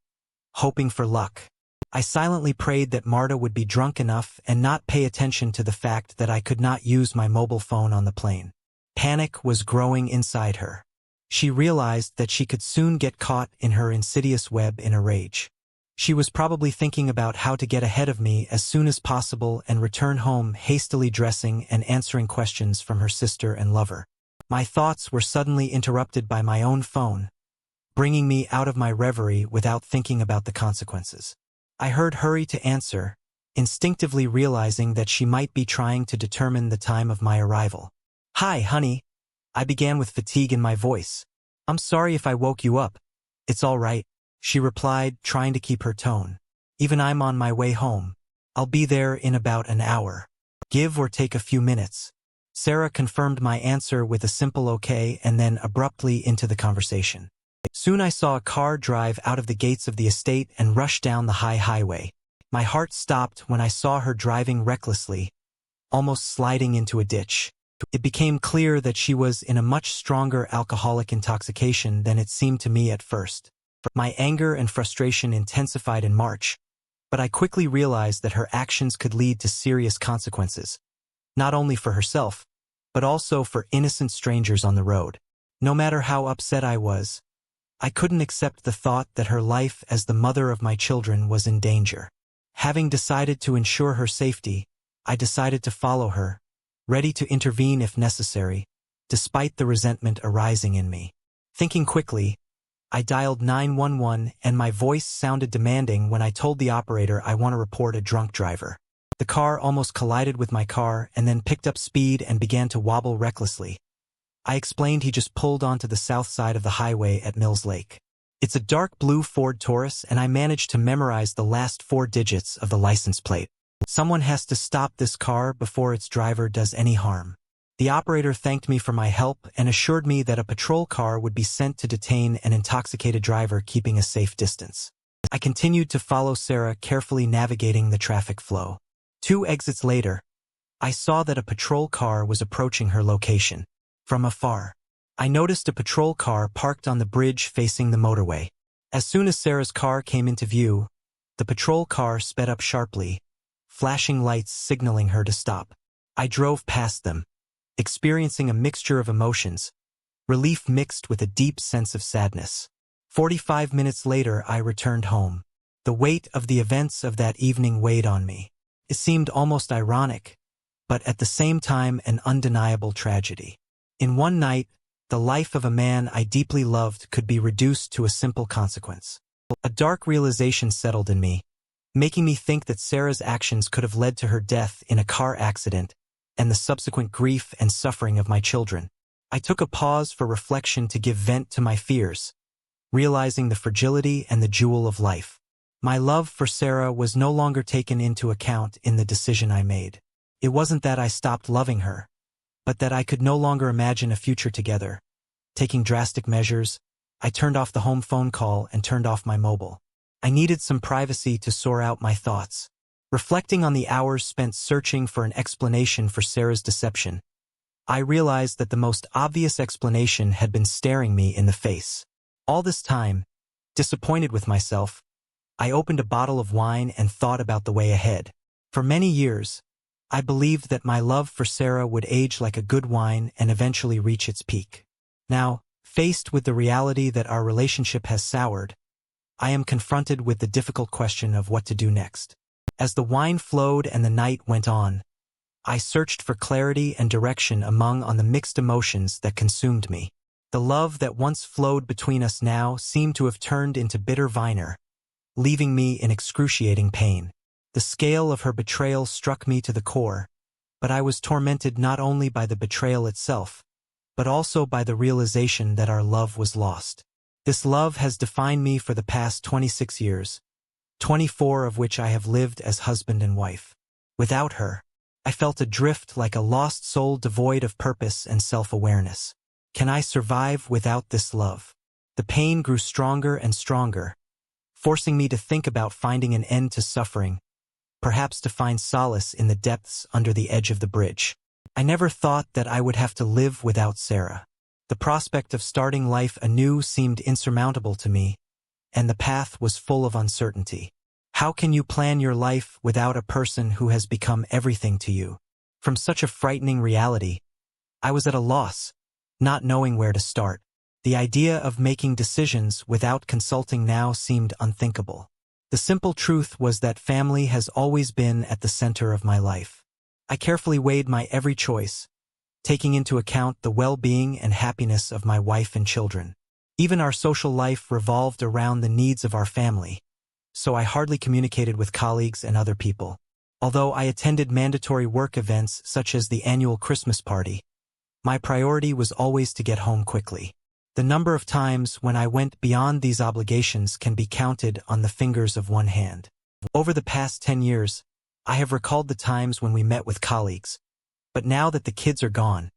S1: hoping for luck. I silently prayed that Marta would be drunk enough and not pay attention to the fact that I could not use my mobile phone on the plane. Panic was growing inside her. She realized that she could soon get caught in her insidious web in a rage. She was probably thinking about how to get ahead of me as soon as possible and return home, hastily dressing and answering questions from her sister and lover. My thoughts were suddenly interrupted by my own phone, bringing me out of my reverie without thinking about the consequences. I heard hurry to answer, instinctively realizing that she might be trying to determine the time of my arrival. "Hi, honey." I began with fatigue in my voice. "I'm sorry if I woke you up." "It's all right," she replied, trying to keep her tone. "Even I'm on my way home. I'll be there in about an hour. Give or take a few minutes." Sarah confirmed my answer with a simple okay and then abruptly into the conversation. Soon I saw a car drive out of the gates of the estate and rush down the high highway. My heart stopped when I saw her driving recklessly, almost sliding into a ditch. It became clear that she was in a much stronger alcoholic intoxication than it seemed to me at first. My anger and frustration intensified in March, but I quickly realized that her actions could lead to serious consequences, not only for herself, but also for innocent strangers on the road. No matter how upset I was, I couldn't accept the thought that her life as the mother of my children was in danger. Having decided to ensure her safety, I decided to follow her, ready to intervene if necessary, despite the resentment arising in me. Thinking quickly, I dialed 911 and my voice sounded demanding when I told the operator I want to report a drunk driver. The car almost collided with my car and then picked up speed and began to wobble recklessly. I explained he just pulled onto the south side of the highway at Mills Lake. It's a dark blue Ford Taurus and I managed to memorize the last 4 digits of the license plate. Someone has to stop this car before its driver does any harm. The operator thanked me for my help and assured me that a patrol car would be sent to detain an intoxicated driver keeping a safe distance. I continued to follow Sarah, carefully navigating the traffic flow. 2 exits later, I saw that a patrol car was approaching her location. From afar, I noticed a patrol car parked on the bridge facing the motorway. As soon as Sarah's car came into view, the patrol car sped up sharply, flashing lights signaling her to stop. I drove past them, experiencing a mixture of emotions, relief mixed with a deep sense of sadness. 45 minutes later, I returned home. The weight of the events of that evening weighed on me. It seemed almost ironic, but at the same time an undeniable tragedy. In one night, the life of a man I deeply loved could be reduced to a simple consequence. A dark realization settled in me, making me think that Sarah's actions could have led to her death in a car accident and the subsequent grief and suffering of my children. I took a pause for reflection to give vent to my fears, realizing the fragility and the jewel of life. My love for Sarah was no longer taken into account in the decision I made. It wasn't that I stopped loving her, but that I could no longer imagine a future together. Taking drastic measures, I turned off the home phone call and turned off my mobile. I needed some privacy to sort out my thoughts. Reflecting on the hours spent searching for an explanation for Sarah's deception, I realized that the most obvious explanation had been staring me in the face. All this time, disappointed with myself, I opened a bottle of wine and thought about the way ahead. For many years, I believed that my love for Sarah would age like a good wine and eventually reach its peak. Now, faced with the reality that our relationship has soured, I am confronted with the difficult question of what to do next. As the wine flowed and the night went on, I searched for clarity and direction among the mixed emotions that consumed me. The love that once flowed between us now seemed to have turned into bitter vinegar, leaving me in excruciating pain. The scale of her betrayal struck me to the core, but I was tormented not only by the betrayal itself, but also by the realization that our love was lost. This love has defined me for the past 26 years, 24 of which I have lived as husband and wife. Without her, I felt adrift like a lost soul devoid of purpose and self-awareness. Can I survive without this love? The pain grew stronger and stronger, forcing me to think about finding an end to suffering, perhaps to find solace in the depths under the edge of the bridge. I never thought that I would have to live without Sarah. The prospect of starting life anew seemed insurmountable to me, and the path was full of uncertainty. How can you plan your life without a person who has become everything to you? From such a frightening reality, I was at a loss, not knowing where to start. The idea of making decisions without consulting now seemed unthinkable. The simple truth was that family has always been at the center of my life. I carefully weighed my every choice, taking into account the well-being and happiness of my wife and children. Even our social life revolved around the needs of our family, so I hardly communicated with colleagues and other people. Although I attended mandatory work events such as the annual Christmas party, my priority was always to get home quickly. The number of times when I went beyond these obligations can be counted on the fingers of one hand. Over the past 10 years, I have recalled the times when we met with colleagues, but now that the kids are gone,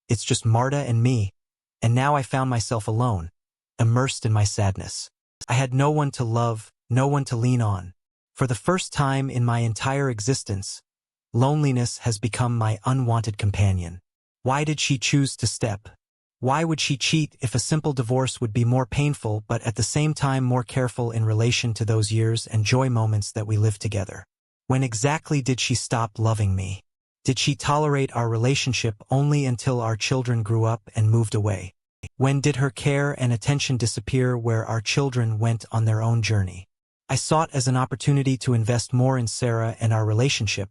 S1: it's just Marta and me, and now I found myself alone, immersed in my sadness. I had no one to love, no one to lean on. For the first time in my entire existence, loneliness has become my unwanted companion. Why did she choose to step? Why would she cheat if a simple divorce would be more painful but at the same time more careful in relation to those years and joy moments that we lived together? When exactly did she stop loving me? Did she tolerate our relationship only until our children grew up and moved away? When did her care and attention disappear where our children went on their own journey? I saw it as an opportunity to invest more in Sarah and our relationship,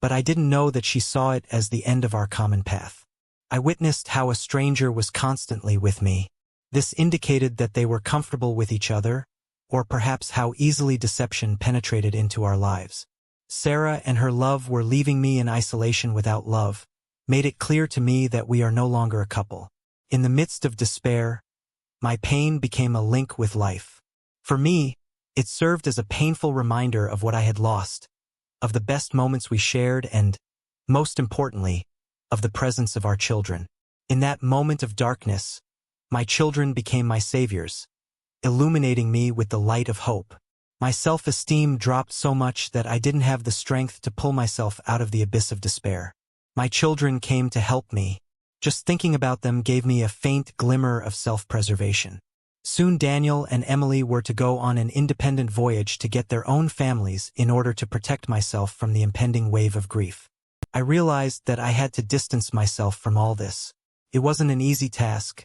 S1: but I didn't know that she saw it as the end of our common path. I witnessed how a stranger was constantly with me. This indicated that they were comfortable with each other, or perhaps how easily deception penetrated into our lives. Sarah and her love were leaving me in isolation without love, made it clear to me that we are no longer a couple. In the midst of despair, my pain became a link with life. For me, it served as a painful reminder of what I had lost, of the best moments we shared and, most importantly, of the presence of our children. In that moment of darkness, my children became my saviors, illuminating me with the light of hope. My self-esteem dropped so much that I didn't have the strength to pull myself out of the abyss of despair. My children came to help me. Just thinking about them gave me a faint glimmer of self-preservation. Soon Daniel and Emily were to go on an independent voyage to get their own families in order to protect myself from the impending wave of grief. I realized that I had to distance myself from all this. It wasn't an easy task,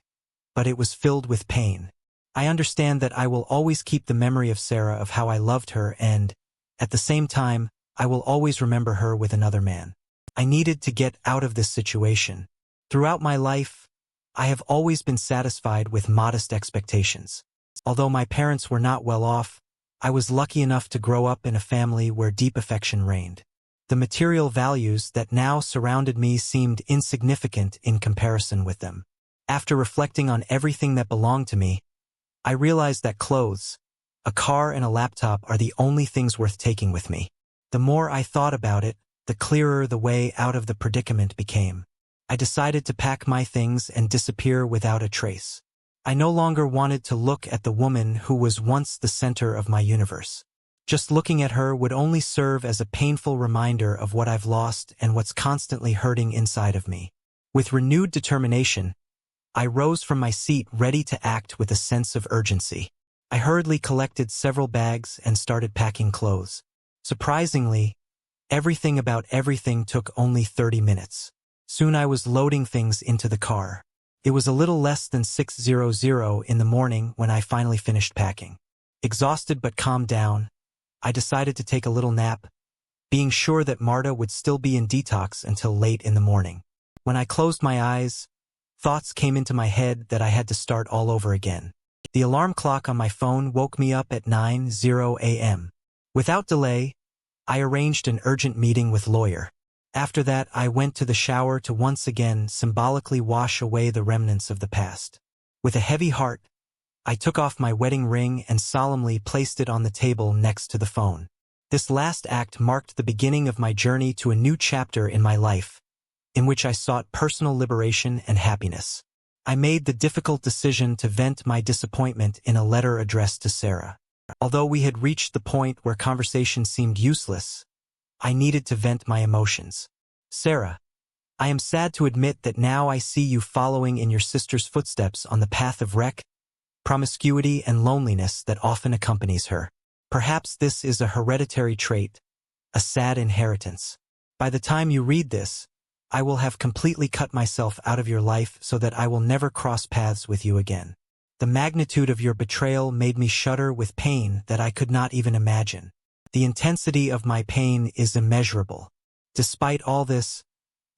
S1: but it was filled with pain. I understand that I will always keep the memory of Sarah, of how I loved her, and, at the same time, I will always remember her with another man. I needed to get out of this situation. Throughout my life, I have always been satisfied with modest expectations. Although my parents were not well off, I was lucky enough to grow up in a family where deep affection reigned. The material values that now surrounded me seemed insignificant in comparison with them. After reflecting on everything that belonged to me, I realized that clothes, a car, and a laptop are the only things worth taking with me. The more I thought about it, the clearer the way out of the predicament became. I decided to pack my things and disappear without a trace. I no longer wanted to look at the woman who was once the center of my universe. Just looking at her would only serve as a painful reminder of what I've lost and what's constantly hurting inside of me. With renewed determination, I rose from my seat, ready to act with a sense of urgency. I hurriedly collected several bags and started packing clothes. Surprisingly, everything about everything took only 30 minutes. Soon I was loading things into the car. It was a little less than 6:00 in the morning when I finally finished packing. Exhausted but calmed down, I decided to take a little nap, being sure that Marta would still be in detox until late in the morning. When I closed my eyes, thoughts came into my head that I had to start all over again. The alarm clock on my phone woke me up at 9:00 a.m. Without delay, I arranged an urgent meeting with lawyer. After that, I went to the shower to once again symbolically wash away the remnants of the past. With a heavy heart, I took off my wedding ring and solemnly placed it on the table next to the phone. This last act marked the beginning of my journey to a new chapter in my life, in which I sought personal liberation and happiness. I made the difficult decision to vent my disappointment in a letter addressed to Sarah. Although we had reached the point where conversation seemed useless, I needed to vent my emotions. Sarah, I am sad to admit that now I see you following in your sister's footsteps on the path of wreck, promiscuity, and loneliness that often accompanies her. Perhaps this is a hereditary trait, a sad inheritance. By the time you read this, I will have completely cut myself out of your life so that I will never cross paths with you again. The magnitude of your betrayal made me shudder with pain that I could not even imagine. The intensity of my pain is immeasurable. Despite all this,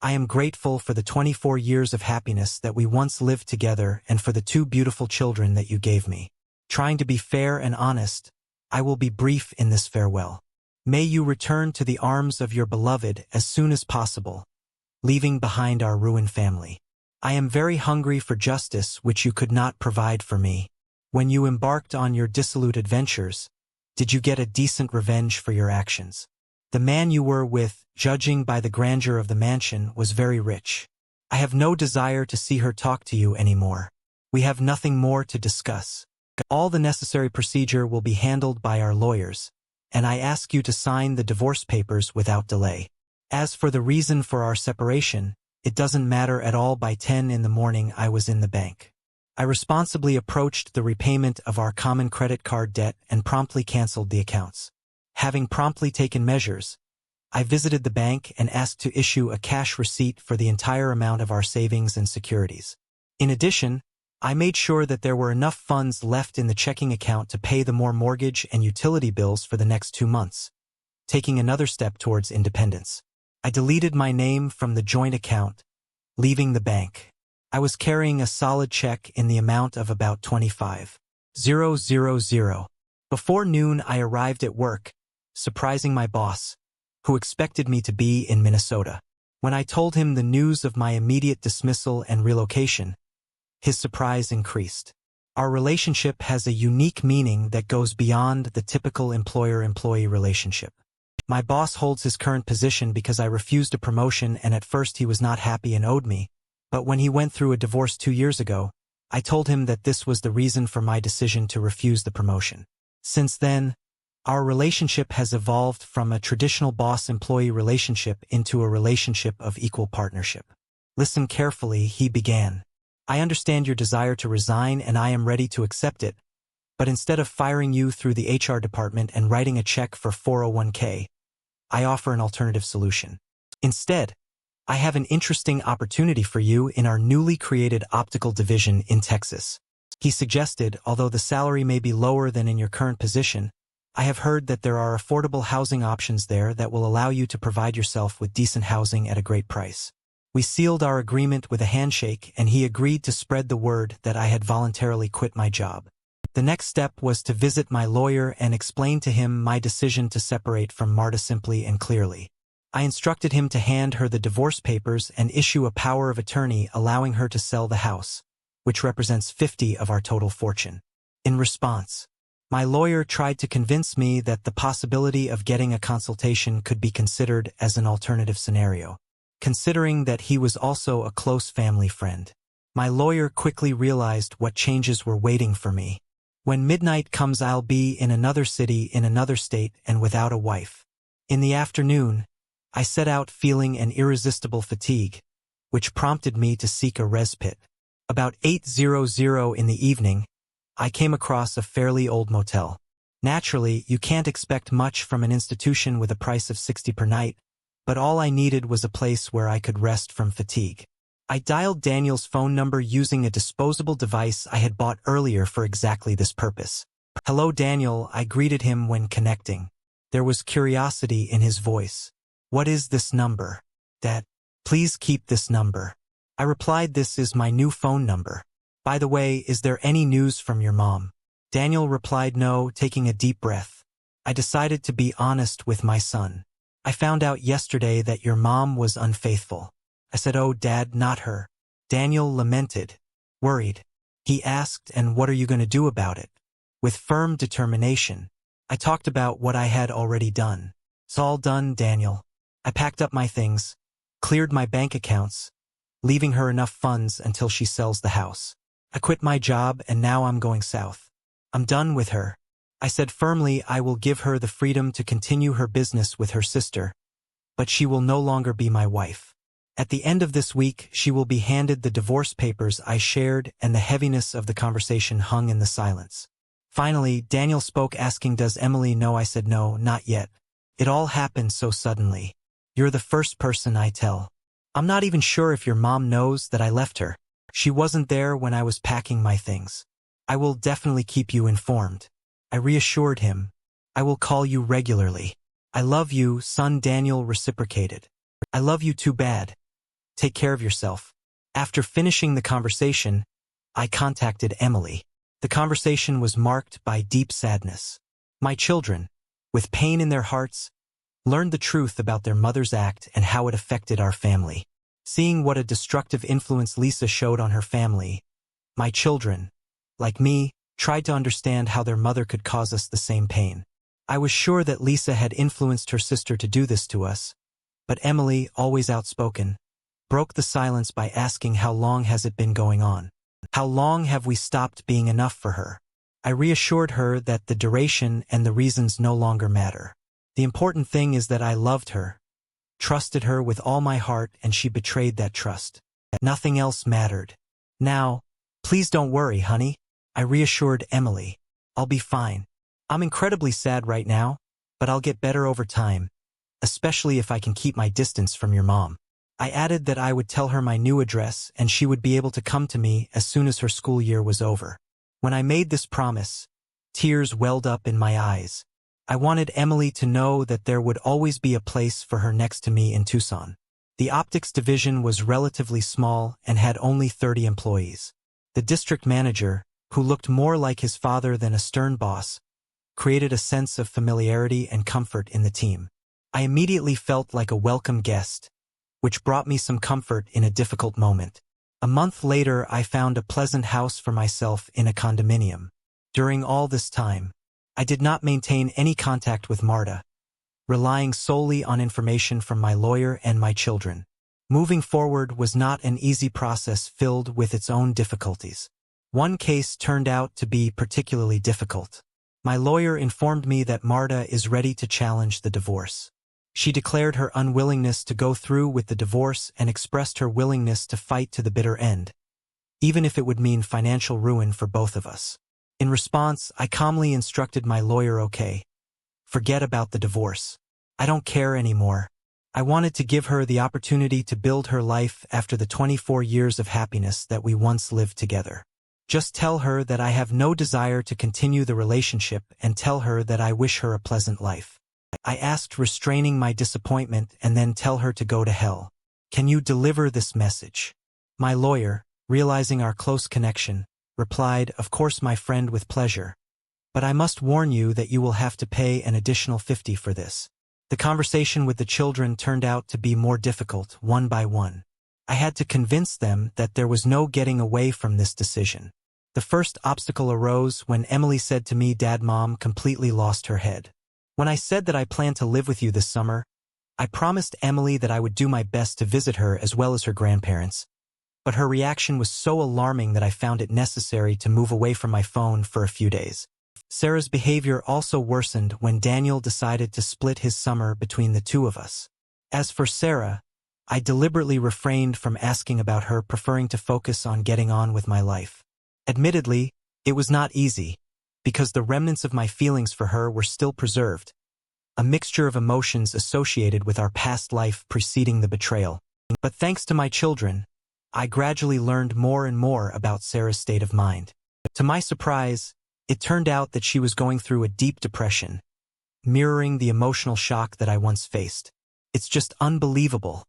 S1: I am grateful for the 24 years of happiness that we once lived together and for the 2 beautiful children that you gave me. Trying to be fair and honest, I will be brief in this farewell. May you return to the arms of your beloved as soon as possible, leaving behind our ruined family. I am very hungry for justice which you could not provide for me. When you embarked on your dissolute adventures, did you get a decent revenge for your actions? The man you were with, judging by the grandeur of the mansion, was very rich. I have no desire to see her talk to you anymore. We have nothing more to discuss. All the necessary procedure will be handled by our lawyers, and I ask you to sign the divorce papers without delay. As for the reason for our separation, it doesn't matter at all. By 10 in the morning I was in the bank. I responsibly approached the repayment of our common credit card debt and promptly canceled the accounts. Having promptly taken measures, I visited the bank and asked to issue a cash receipt for the entire amount of our savings and securities. In addition, I made sure that there were enough funds left in the checking account to pay the more mortgage and utility bills for the next 2 months, taking another step towards independence. I deleted my name from the joint account, leaving the bank. I was carrying a solid check in the amount of about $25,000. Before noon, I arrived at work, surprising my boss, who expected me to be in Minnesota. When I told him the news of my immediate dismissal and relocation, his surprise increased. Our relationship has a unique meaning that goes beyond the typical employer-employee relationship. My boss holds his current position because I refused a promotion, and at first he was not happy and owed me. But when he went through a divorce 2 years ago, I told him that this was the reason for my decision to refuse the promotion. Since then, our relationship has evolved from a traditional boss-employee relationship into a relationship of equal partnership. Listen carefully, he began. I understand your desire to resign and I am ready to accept it, but instead of firing you through the HR department and writing a check for 401k, I offer an alternative solution. Instead, I have an interesting opportunity for you in our newly created optical division in Texas. He suggested, although the salary may be lower than in your current position, I have heard that there are affordable housing options there that will allow you to provide yourself with decent housing at a great price. We sealed our agreement with a handshake, and he agreed to spread the word that I had voluntarily quit my job. The next step was to visit my lawyer and explain to him my decision to separate from Marta simply and clearly. I instructed him to hand her the divorce papers and issue a power of attorney allowing her to sell the house, which represents 50% of our total fortune. In response, my lawyer tried to convince me that the possibility of getting a consultation could be considered as an alternative scenario, considering that he was also a close family friend. My lawyer quickly realized what changes were waiting for me. When midnight comes, I'll be in another city, in another state, and without a wife. In the afternoon, I set out feeling an irresistible fatigue, which prompted me to seek a respite. About 8:00 in the evening, I came across a fairly old motel. Naturally, you can't expect much from an institution with a price of $60 per night, but all I needed was a place where I could rest from fatigue. I dialed Daniel's phone number using a disposable device I had bought earlier for exactly this purpose. "Hello, Daniel," I greeted him when connecting. There was curiosity in his voice. "What is this number?" "Dad, please keep this number." I replied, "This is my new phone number. By the way, is there any news from your mom?" Daniel replied, "No," taking a deep breath. I decided to be honest with my son. "I found out yesterday that your mom was unfaithful." I said, "Oh, Dad, not her." Daniel lamented, worried. He asked, "And what are you going to do about it?" With firm determination, I talked about what I had already done. "It's all done, Daniel. I packed up my things, cleared my bank accounts, leaving her enough funds until she sells the house. I quit my job and now I'm going south. I'm done with her." I said firmly, "I will give her the freedom to continue her business with her sister, but she will no longer be my wife. At the end of this week, she will be handed the divorce papers I shared," and the heaviness of the conversation hung in the silence. Finally, Daniel spoke, asking, "Does Emily know?" I said, "No, not yet. It all happened so suddenly. You're the first person I tell. I'm not even sure if your mom knows that I left her. She wasn't there when I was packing my things. I will definitely keep you informed." I reassured him. "I will call you regularly. I love you, son." Daniel reciprocated. "I love you too, bad. Take care of yourself." After finishing the conversation, I contacted Emily. The conversation was marked by deep sadness. My children, with pain in their hearts, learned the truth about their mother's act and how it affected our family. Seeing what a destructive influence Lisa showed on her family, my children, like me, tried to understand how their mother could cause us the same pain. I was sure that Lisa had influenced her sister to do this to us, but Emily, always outspoken, broke the silence by asking, "How long has it been going on? How long have we stopped being enough for her?" I reassured her that the duration and the reasons no longer matter. The important thing is that I loved her, trusted her with all my heart, and she betrayed that trust. Nothing else mattered. "Now, please don't worry, honey," I reassured Emily. "I'll be fine. I'm incredibly sad right now, but I'll get better over time, especially if I can keep my distance from your mom." I added that I would tell her my new address and she would be able to come to me as soon as her school year was over. When I made this promise, tears welled up in my eyes. I wanted Emily to know that there would always be a place for her next to me in Tucson. The optics division was relatively small and had only 30 employees. The district manager, who looked more like his father than a stern boss, created a sense of familiarity and comfort in the team. I immediately felt like a welcome guest, which brought me some comfort in a difficult moment. A month later, I found a pleasant house for myself in a condominium. During all this time, I did not maintain any contact with Marta, relying solely on information from my lawyer and my children. Moving forward was not an easy process filled with its own difficulties. One case turned out to be particularly difficult. My lawyer informed me that Marta is ready to challenge the divorce. She declared her unwillingness to go through with the divorce and expressed her willingness to fight to the bitter end, even if it would mean financial ruin for both of us. In response, I calmly instructed my lawyer, okay, forget about the divorce. I don't care anymore. I wanted to give her the opportunity to build her life after the 24 years of happiness that we once lived together. Just tell her that I have no desire to continue the relationship and tell her that I wish her a pleasant life. I asked, restraining my disappointment, and then tell her to go to hell. Can you deliver this message? My lawyer, realizing our close connection, replied, of course, my friend, with pleasure. But I must warn you that you will have to pay an additional $50 for this. The conversation with the children turned out to be more difficult, one by one. I had to convince them that there was no getting away from this decision. The first obstacle arose when Emily said to me, Dad, Mom completely lost her head. When I said that I planned to live with you this summer, I promised Emily that I would do my best to visit her as well as her grandparents. But her reaction was so alarming that I found it necessary to move away from my phone for a few days. Sarah's behavior also worsened when Daniel decided to split his summer between the two of us. As for Sarah, I deliberately refrained from asking about her, preferring to focus on getting on with my life. Admittedly, it was not easy, because the remnants of my feelings for her were still preserved, a mixture of emotions associated with our past life preceding the betrayal. But thanks to my children, I gradually learned more and more about Sarah's state of mind. To my surprise, it turned out that she was going through a deep depression, mirroring the emotional shock that I once faced. It's just unbelievable,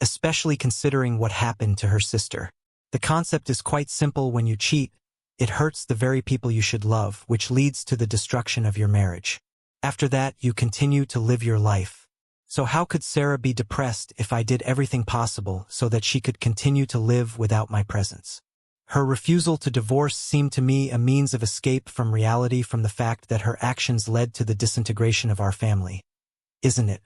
S1: especially considering what happened to her sister. The concept is quite simple: when you cheat, it hurts the very people you should love, which leads to the destruction of your marriage. After that, you continue to live your life. So how could Sarah be depressed if I did everything possible so that she could continue to live without my presence? Her refusal to divorce seemed to me a means of escape from reality, from the fact that her actions led to the disintegration of our family. Isn't it?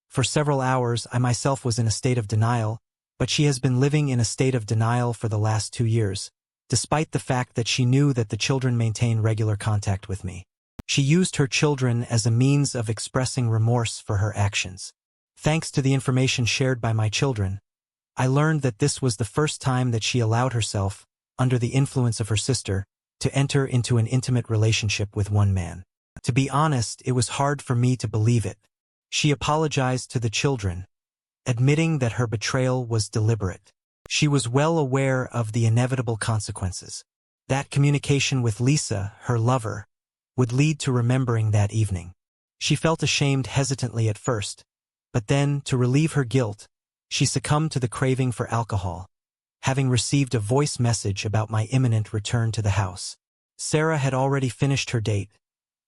S1: For several hours, I myself was in a state of denial, but she has been living in a state of denial for the last 2 years, despite the fact that she knew that the children maintain regular contact with me. She used her children as a means of expressing remorse for her actions. Thanks to the information shared by my children, I learned that this was the first time that she allowed herself, under the influence of her sister, to enter into an intimate relationship with one man. To be honest, it was hard for me to believe it. She apologized to the children, admitting that her betrayal was deliberate. She was well aware of the inevitable consequences. That communication with Lisa, her lover, would lead to remembering that evening. She felt ashamed hesitantly at first, but then, to relieve her guilt, she succumbed to the craving for alcohol, having received a voice message about my imminent return to the house. Sarah had already finished her date,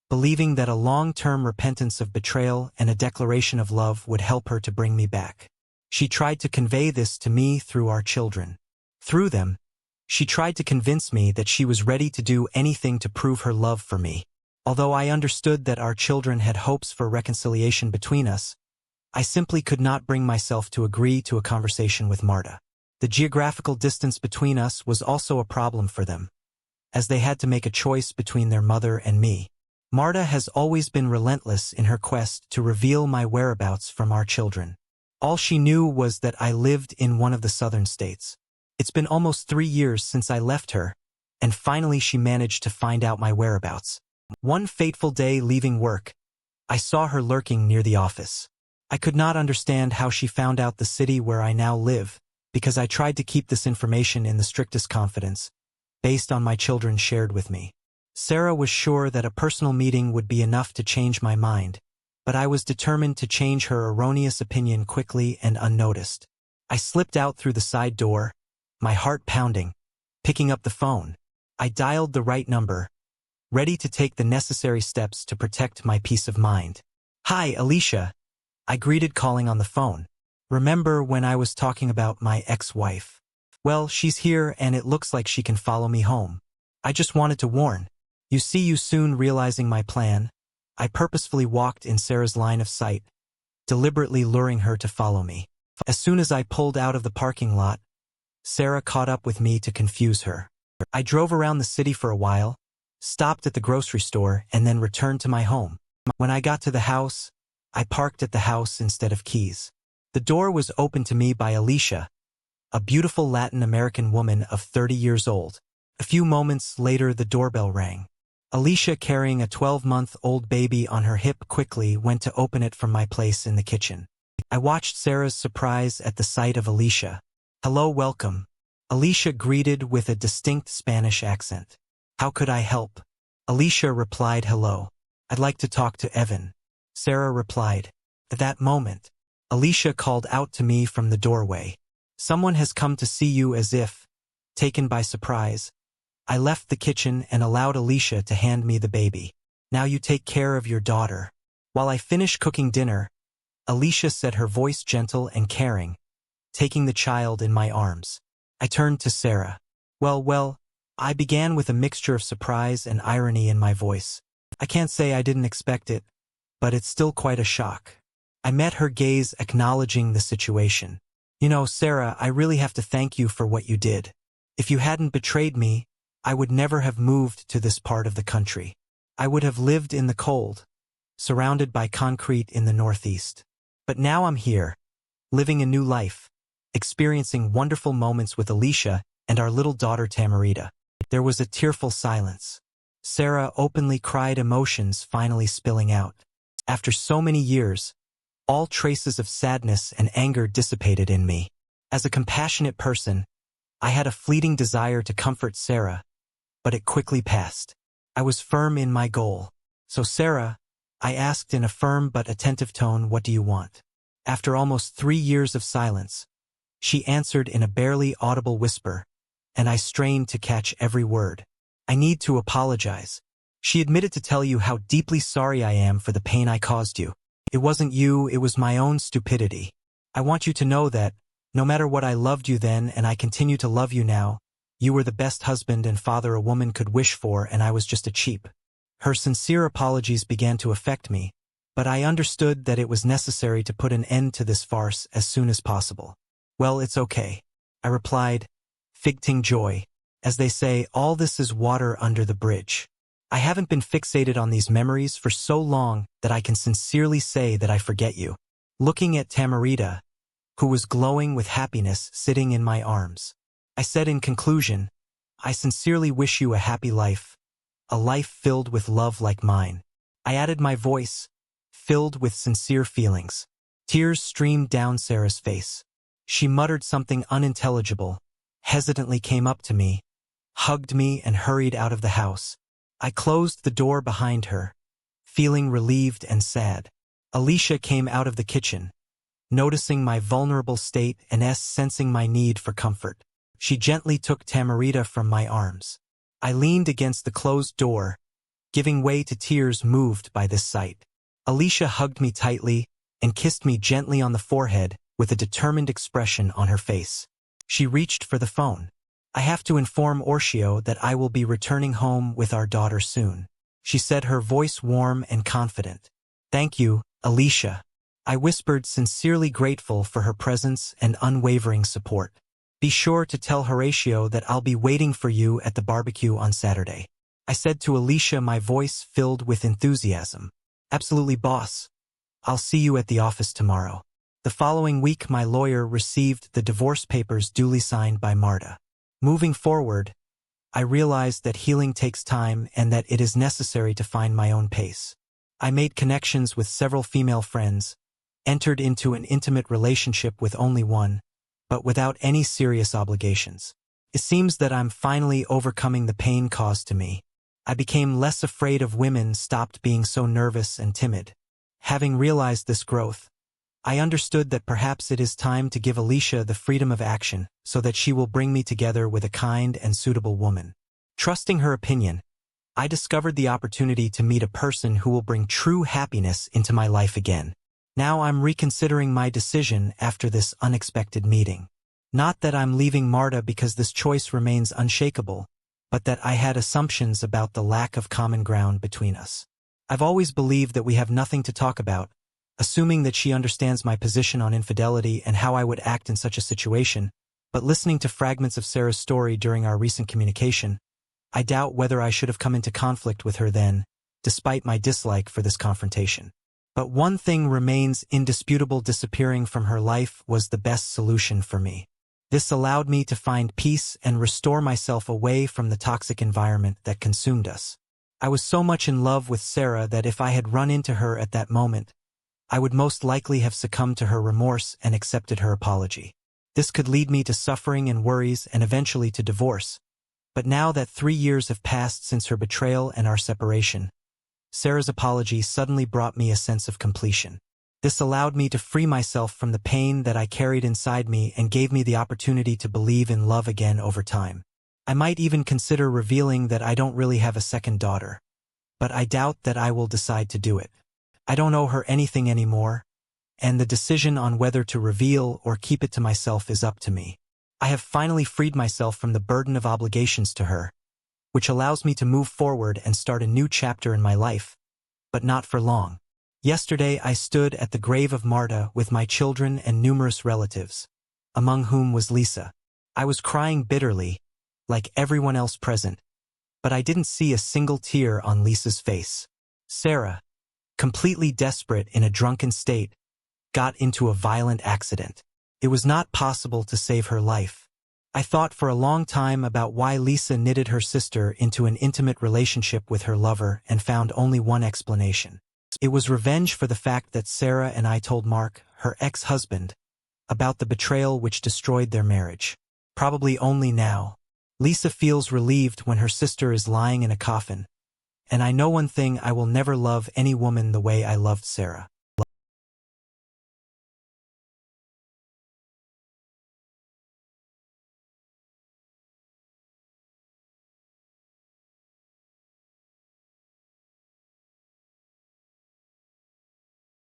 S1: believing that a long-term repentance of betrayal and a declaration of love would help her to bring me back. She tried to convey this to me through our children. Through them, she tried to convince me that she was ready to do anything to prove her love for me. Although I understood that our children had hopes for reconciliation between us, I simply could not bring myself to agree to a conversation with Marta. The geographical distance between us was also a problem for them, as they had to make a choice between their mother and me. Marta has always been relentless in her quest to reveal my whereabouts from our children. All she knew was that I lived in one of the southern states. It's been almost 3 years since I left her, and finally she managed to find out my whereabouts. One fateful day leaving work, I saw her lurking near the office. I could not understand how she found out the city where I now live, because I tried to keep this information in the strictest confidence, based on my children shared with me. Sarah was sure that a personal meeting would be enough to change my mind, but I was determined to change her erroneous opinion quickly and unnoticed. I slipped out through the side door, my heart pounding, picking up the phone. I dialed the right number, ready to take the necessary steps to protect my peace of mind. "Hi, Alicia," I greeted, calling on the phone. "Remember when I was talking about my ex-wife? Well, she's here and it looks like she can follow me home. I just wanted to warn. You see, you soon realizing my plan." I purposefully walked in Sarah's line of sight, deliberately luring her to follow me. As soon as I pulled out of the parking lot, Sarah caught up with me to confuse her. I drove around the city for a while, stopped at the grocery store, and then returned to my home. When I got to the house, I parked at the house instead of keys. The door was opened to me by Alicia, a beautiful Latin American woman of 30 years old. A few moments later, the doorbell rang. Alicia, carrying a 12-month-old baby on her hip, quickly went to open it from my place in the kitchen. I watched Sarah's surprise at the sight of Alicia. "Hello, welcome," Alicia greeted with a distinct Spanish accent. "How could I help?" Alicia replied, "Hello. I'd like to talk to Evan," Sarah replied. At that moment, Alicia called out to me from the doorway. "Someone has come to see you." As if taken by surprise, I left the kitchen and allowed Alicia to hand me the baby. "Now you take care of your daughter." While I finished cooking dinner, Alicia said, her voice gentle and caring, taking the child in my arms. I turned to Sarah. Well, I began with a mixture of surprise and irony in my voice. "I can't say I didn't expect it, but it's still quite a shock." I met her gaze, acknowledging the situation. "You know, Sarah, I really have to thank you for what you did. If you hadn't betrayed me, I would never have moved to this part of the country. I would have lived in the cold, surrounded by concrete in the Northeast. But now I'm here, living a new life, experiencing wonderful moments with Alicia and our little daughter Tamarita." There was a tearful silence. Sarah openly cried, emotions finally spilling out. After so many years, all traces of sadness and anger dissipated in me. As a compassionate person, I had a fleeting desire to comfort Sarah, but it quickly passed. I was firm in my goal. "So Sarah," I asked in a firm but attentive tone, "what do you want?" After almost 3 years of silence, she answered in a barely audible whisper, and I strained to catch every word. "I need to apologize." She admitted, "to tell you how deeply sorry I am for the pain I caused you. It wasn't you, it was my own stupidity. I want you to know that, no matter what, I loved you then and I continue to love you now. You were the best husband and father a woman could wish for, and I was just a cheap." Her sincere apologies began to affect me, but I understood that it was necessary to put an end to this farce as soon as possible. "Well, it's okay," I replied, figting joy. As they say, all this is water under the bridge. I haven't been fixated on these memories for so long that I can sincerely say that I forget you. Looking at Tamarita, who was glowing with happiness sitting in my arms, I said in conclusion, "I sincerely wish you a happy life, a life filled with love like mine." I added, my voice filled with sincere feelings. Tears streamed down Sarah's face. She muttered something unintelligible, hesitantly came up to me, hugged me, and hurried out of the house. I closed the door behind her, feeling relieved and sad. Alicia came out of the kitchen, noticing my vulnerable state and sensing my need for comfort. She gently took Tamarita from my arms. I leaned against the closed door, giving way to tears moved by this sight. Alicia hugged me tightly and kissed me gently on the forehead with a determined expression on her face. She reached for the phone. "I have to inform Orcio that I will be returning home with our daughter soon," she said, her voice warm and confident. "Thank you, Alicia," I whispered, sincerely grateful for her presence and unwavering support. "Be sure to tell Horatio that I'll be waiting for you at the barbecue on Saturday," I said to Alicia, my voice filled with enthusiasm. "Absolutely, boss. I'll see you at the office tomorrow." The following week, my lawyer received the divorce papers duly signed by Marta. Moving forward, I realized that healing takes time and that it is necessary to find my own pace. I made connections with several female friends, entered into an intimate relationship with only one, but without any serious obligations. It seems that I'm finally overcoming the pain caused to me. I became less afraid of women, stopped being so nervous and timid. Having realized this growth, I understood that perhaps it is time to give Alicia the freedom of action so that she will bring me together with a kind and suitable woman. Trusting her opinion, I discovered the opportunity to meet a person who will bring true happiness into my life again. Now I'm reconsidering my decision after this unexpected meeting. Not that I'm leaving Marta because this choice remains unshakable, but that I had assumptions about the lack of common ground between us. I've always believed that we have nothing to talk about, assuming that she understands my position on infidelity and how I would act in such a situation, but listening to fragments of Sarah's story during our recent communication, I doubt whether I should have come into conflict with her then, despite my dislike for this confrontation. But one thing remains indisputable: disappearing from her life was the best solution for me. This allowed me to find peace and restore myself away from the toxic environment that consumed us. I was so much in love with Sarah that if I had run into her at that moment, I would most likely have succumbed to her remorse and accepted her apology. This could lead me to suffering and worries and eventually to divorce. But now that 3 years have passed since her betrayal and our separation, Sarah's apology suddenly brought me a sense of completion. This allowed me to free myself from the pain that I carried inside me and gave me the opportunity to believe in love again over time. I might even consider revealing that I don't really have a second daughter, but I doubt that I will decide to do it. I don't owe her anything anymore, and the decision on whether to reveal or keep it to myself is up to me. I have finally freed myself from the burden of obligations to her, which allows me to move forward and start a new chapter in my life, but not for long. Yesterday I stood at the grave of Marta with my children and numerous relatives, among whom was Lisa. I was crying bitterly, like everyone else present, but I didn't see a single tear on Lisa's face. Sarah, completely desperate in a drunken state, got into a violent accident. It was not possible to save her life. I thought for a long time about why Lisa knitted her sister into an intimate relationship with her lover and found only one explanation. It was revenge for the fact that Sarah and I told Mark, her ex-husband, about the betrayal which destroyed their marriage. Probably only now, Lisa feels relieved when her sister is lying in a coffin, and I know one thing: I will never love any woman the way I loved Sarah.